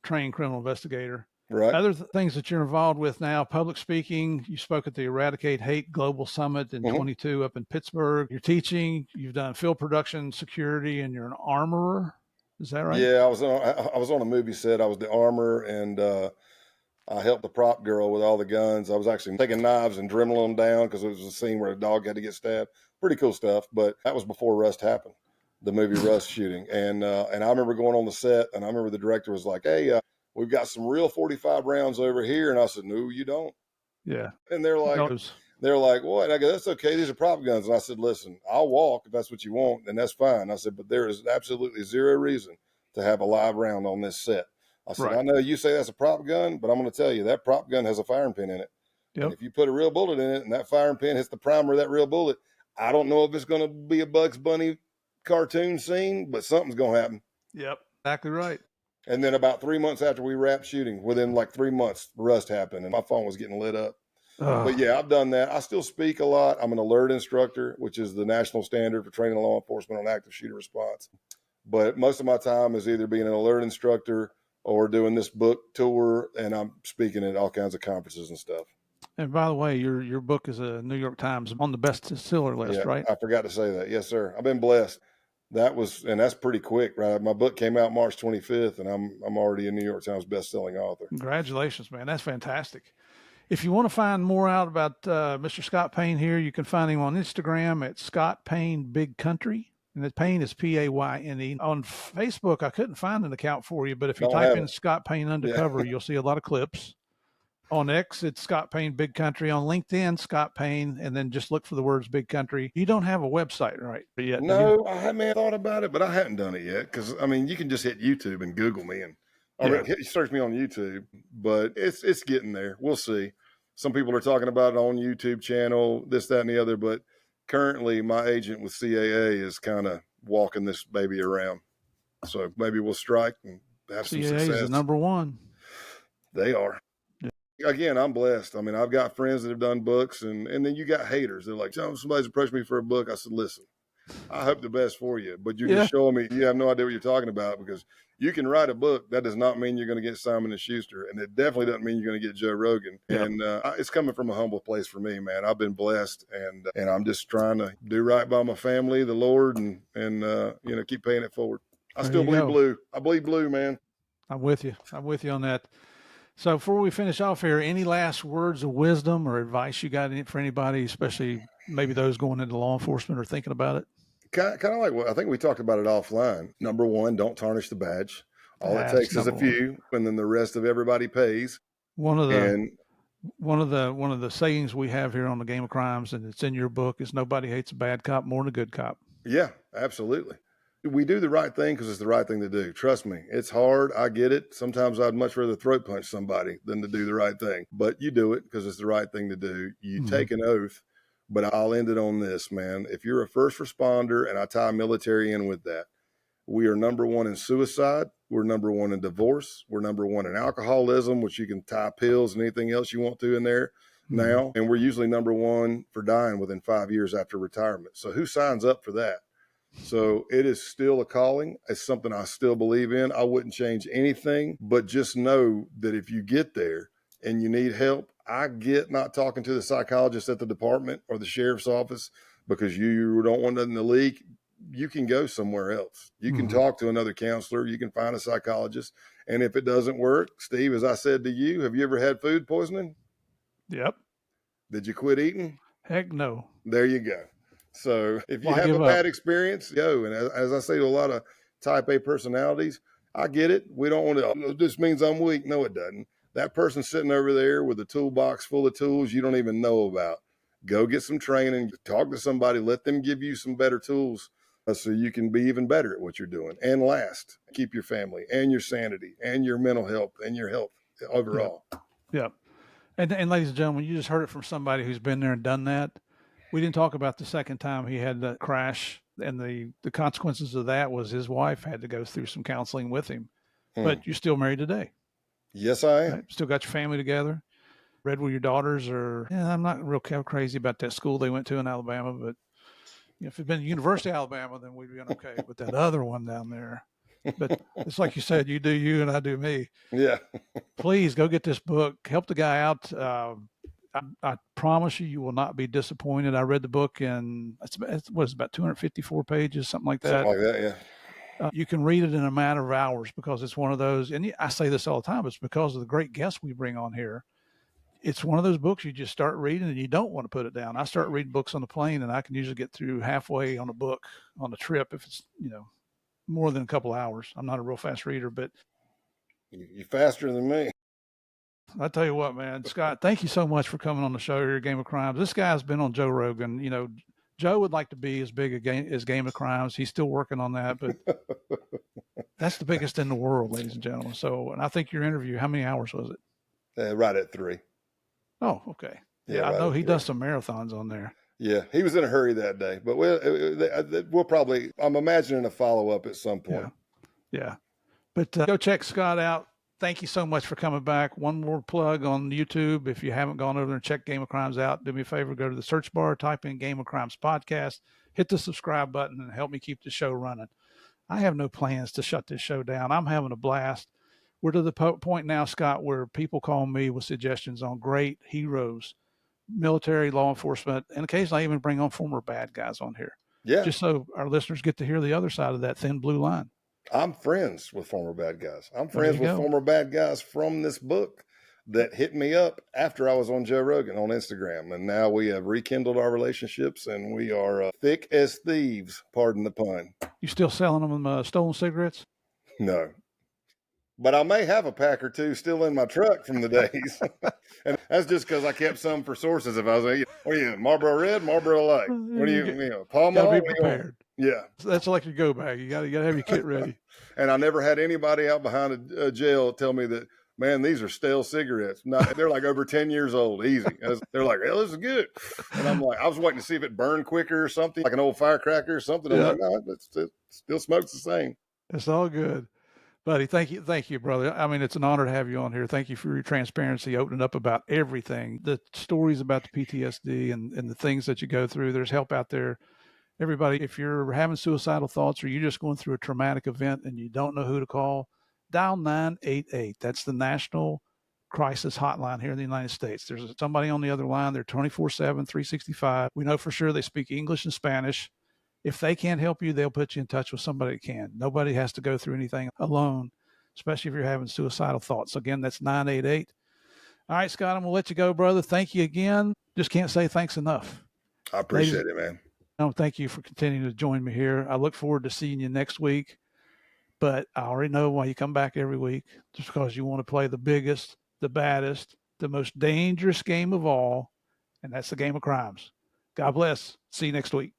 [SPEAKER 2] trained criminal investigator.
[SPEAKER 1] Right.
[SPEAKER 2] Other things that you're involved with now, public speaking. You spoke at the Eradicate Hate Global Summit in 22 up in Pittsburgh. You're teaching. You've done film production, security, and you're an armorer. Is that right?
[SPEAKER 1] Yeah, I was on a movie set. I was the armorer, and I helped the prop girl with all the guns. I was actually taking knives and dribbling them down because it was a scene where a dog had to get stabbed. Pretty cool stuff, but that was before Rust happened, the movie Rust shooting. And I remember going on the set, and I remember the director was like, hey, we've got some real 45 rounds over here. And I said, no, you don't.
[SPEAKER 2] Yeah.
[SPEAKER 1] And they're like, what? And I go, that's okay. These are prop guns. And I said, listen, I'll walk if that's what you want. And that's fine. I said, but there is absolutely zero reason to have a live round on this set. I said, I know you say that's a prop gun, but I'm going to tell you that prop gun has a firing pin in it. Yep. And if you put a real bullet in it and that firing pin hits the primer of that real bullet, I don't know if it's going to be a Bugs Bunny cartoon scene, but something's going to happen.
[SPEAKER 2] Yep. Exactly right.
[SPEAKER 1] And then about 3 months after we wrapped shooting, within like 3 months, Rust happened and my phone was getting lit up. But yeah, I've done that. I still speak a lot. I'm an alert instructor, which is the national standard for training law enforcement on active shooter response. But most of my time is either being an alert instructor or doing this book tour, and I'm speaking at all kinds of conferences and stuff.
[SPEAKER 2] And by the way, your book is a New York Times on the bestseller list, right?
[SPEAKER 1] I forgot to say that. Yes, sir. I've been blessed. That's pretty quick, right? My book came out March 25th, and I'm already a New York Times bestselling author.
[SPEAKER 2] Congratulations, man. That's fantastic. If you want to find more out about Mr. Scott Payne here, you can find him on Instagram at Scott Payne Big Country. And the Payne is Payne. On Facebook, I couldn't find an account for you, but if you type in Scott Payne Undercover, you'll see a lot of clips. On X, it's Scott Payne Big Country. On LinkedIn, Scott Payne, and then just look for the words Big Country. You don't have a website, right? Yet,
[SPEAKER 1] no, I haven't thought about it, but I hadn't done it yet. Because, I mean, you can just hit YouTube and Google me and search me on YouTube. But it's getting there. We'll see. Some people are talking about it on YouTube channel, this, that, and the other. But currently, my agent with CAA is kind of walking this baby around. So maybe we'll strike and have some success.
[SPEAKER 2] CAA is the number one.
[SPEAKER 1] They are. Yeah. Again, I'm blessed. I mean, I've got friends that have done books, and then you got haters. They're like, somebody's approached me for a book. I said, listen, I hope the best for you, but you're just showing me you have no idea what you're talking about, because you can write a book. That does not mean you're going to get Simon & Schuster, and it definitely doesn't mean you're going to get Joe Rogan. Yeah. And it's coming from a humble place for me, man. I've been blessed, and I'm just trying to do right by my family, the Lord, and keep paying it forward. I still believe blue. I believe blue, man.
[SPEAKER 2] I'm with you. I'm with you on that. So before we finish off here, any last words of wisdom or advice you got for anybody, especially maybe those going into law enforcement or thinking about it?
[SPEAKER 1] Kind of like what I think we talked about it offline. Number one, don't tarnish the badge. All it takes is a few, and then the rest of everybody pays.
[SPEAKER 2] One of the sayings we have here on the Game of Crimes, and it's in your book, is nobody hates a bad cop more than a good cop.
[SPEAKER 1] Yeah, absolutely. We do the right thing because it's the right thing to do. Trust me, it's hard. I get it. Sometimes I'd much rather throat punch somebody than to do the right thing. But you do it because it's the right thing to do. You take an oath. But I'll end it on this, man. If you're a first responder, and I tie military in with that, we are number one in suicide. We're number one in divorce. We're number one in alcoholism, which you can tie pills and anything else you want to in there now. And we're usually number one for dying within 5 years after retirement. So who signs up for that? So it is still a calling. It's something I still believe in. I wouldn't change anything, but just know that if you get there and you need help, I get not talking to the psychologist at the department or the sheriff's office because you don't want nothing to leak. You can go somewhere else. You can talk to another counselor. You can find a psychologist. And if it doesn't work, Steve, as I said to you, have you ever had food poisoning?
[SPEAKER 2] Yep.
[SPEAKER 1] Did you quit eating?
[SPEAKER 2] Heck no.
[SPEAKER 1] There you go. So if you have a bad experience, go. And as I say to a lot of type A personalities, I get it. We don't want to, this means I'm weak. No, it doesn't. That person sitting over there with a toolbox full of tools you don't even know about. Go get some training, talk to somebody, let them give you some better tools so you can be even better at what you're doing. And last, keep your family and your sanity and your mental health and your health overall.
[SPEAKER 2] Yep. And ladies and gentlemen, you just heard it from somebody who's been there and done that. We didn't talk about the second time he had the crash, and the consequences of that was his wife had to go through some counseling with him. But you're still married today.
[SPEAKER 1] Yes, I am.
[SPEAKER 2] Right? Still got your family together. Read where your daughters are. Yeah, I'm not real crazy about that school they went to in Alabama, but if it'd been University of Alabama, then we'd be okay. But that other one down there, but it's like you said, you do you and I do me.
[SPEAKER 1] Yeah.
[SPEAKER 2] Please go get this book. Help the guy out. I promise you will not be disappointed. I read the book and it's about 254 pages, something like that.
[SPEAKER 1] Something like that, yeah.
[SPEAKER 2] You can read it in a matter of hours because it's one of those, and I say this all the time, it's because of the great guests we bring on here. It's one of those books you just start reading and you don't want to put it down. I start reading books on the plane and I can usually get through halfway on a book on the trip if it's, more than a couple hours. I'm not a real fast reader, but
[SPEAKER 1] you're faster than me.
[SPEAKER 2] I tell you what, man, Scott, thank you so much for coming on the show here, Game of Crimes. This guy's been on Joe Rogan. Joe would like to be as big as Game of Crimes. He's still working on that, but that's the biggest in the world, ladies and gentlemen. So, and I think your interview, how many hours was it?
[SPEAKER 1] Right at 3.
[SPEAKER 2] Oh, okay. Yeah, right, I know he does some marathons on there.
[SPEAKER 1] Yeah, he was in a hurry that day, but we'll probably, I'm imagining a follow-up at some point.
[SPEAKER 2] Yeah. But go check Scott out. Thank you so much for coming back. One more plug on YouTube. If you haven't gone over there and checked Game of Crimes out, do me a favor, go to the search bar, type in Game of Crimes podcast, hit the subscribe button, and help me keep the show running. I have no plans to shut this show down. I'm having a blast. We're to the point now, Scott, where people call me with suggestions on great heroes, military, law enforcement, and occasionally I even bring on former bad guys on here.
[SPEAKER 1] Yeah.
[SPEAKER 2] Just so our listeners get to hear the other side of that thin blue line.
[SPEAKER 1] I'm friends with former bad guys. I'm friends with former bad guys from this book that hit me up after I was on Joe Rogan on Instagram. And now we have rekindled our relationships and we are thick as thieves, pardon the pun.
[SPEAKER 2] You still selling them stolen cigarettes?
[SPEAKER 1] No. But I may have a pack or two still in my truck from the days. And that's just because I kept some for sources. If I was like, what are you, Marlboro Red, Marlboro Light? What do you Pall Mall?
[SPEAKER 2] Gotta be prepared.
[SPEAKER 1] Yeah.
[SPEAKER 2] That's like your go bag. You gotta have your kit ready.
[SPEAKER 1] And I never had anybody out behind a jail tell me that man, these are stale cigarettes. They're like over 10 years old, easy. They're like, oh, this is good. And I'm like, I was waiting to see if it burned quicker or something, like an old firecracker or something. I'm like, no, it still smokes the same.
[SPEAKER 2] It's all good. Buddy, thank you, brother. I mean, it's an honor to have you on here. Thank you for your transparency, opening up about everything, the stories about the PTSD and the things that you go through. There's help out there. Everybody, if you're having suicidal thoughts or you're just going through a traumatic event and you don't know who to call, dial 988. That's the National Crisis Hotline here in the United States. There's somebody on the other line. They're 24/7, 365. We know for sure they speak English and Spanish. If they can't help you, they'll put you in touch with somebody that can. Nobody has to go through anything alone, especially if you're having suicidal thoughts. Again, that's 988. All right, Scott, I'm going to let you go, brother. Thank you again. Just can't say thanks enough.
[SPEAKER 1] I appreciate it, man.
[SPEAKER 2] Thank you for continuing to join me here. I look forward to seeing you next week, but I already know why you come back every week, just because you want to play the biggest, the baddest, the most dangerous game of all, and that's the game of crimes. God bless. See you next week.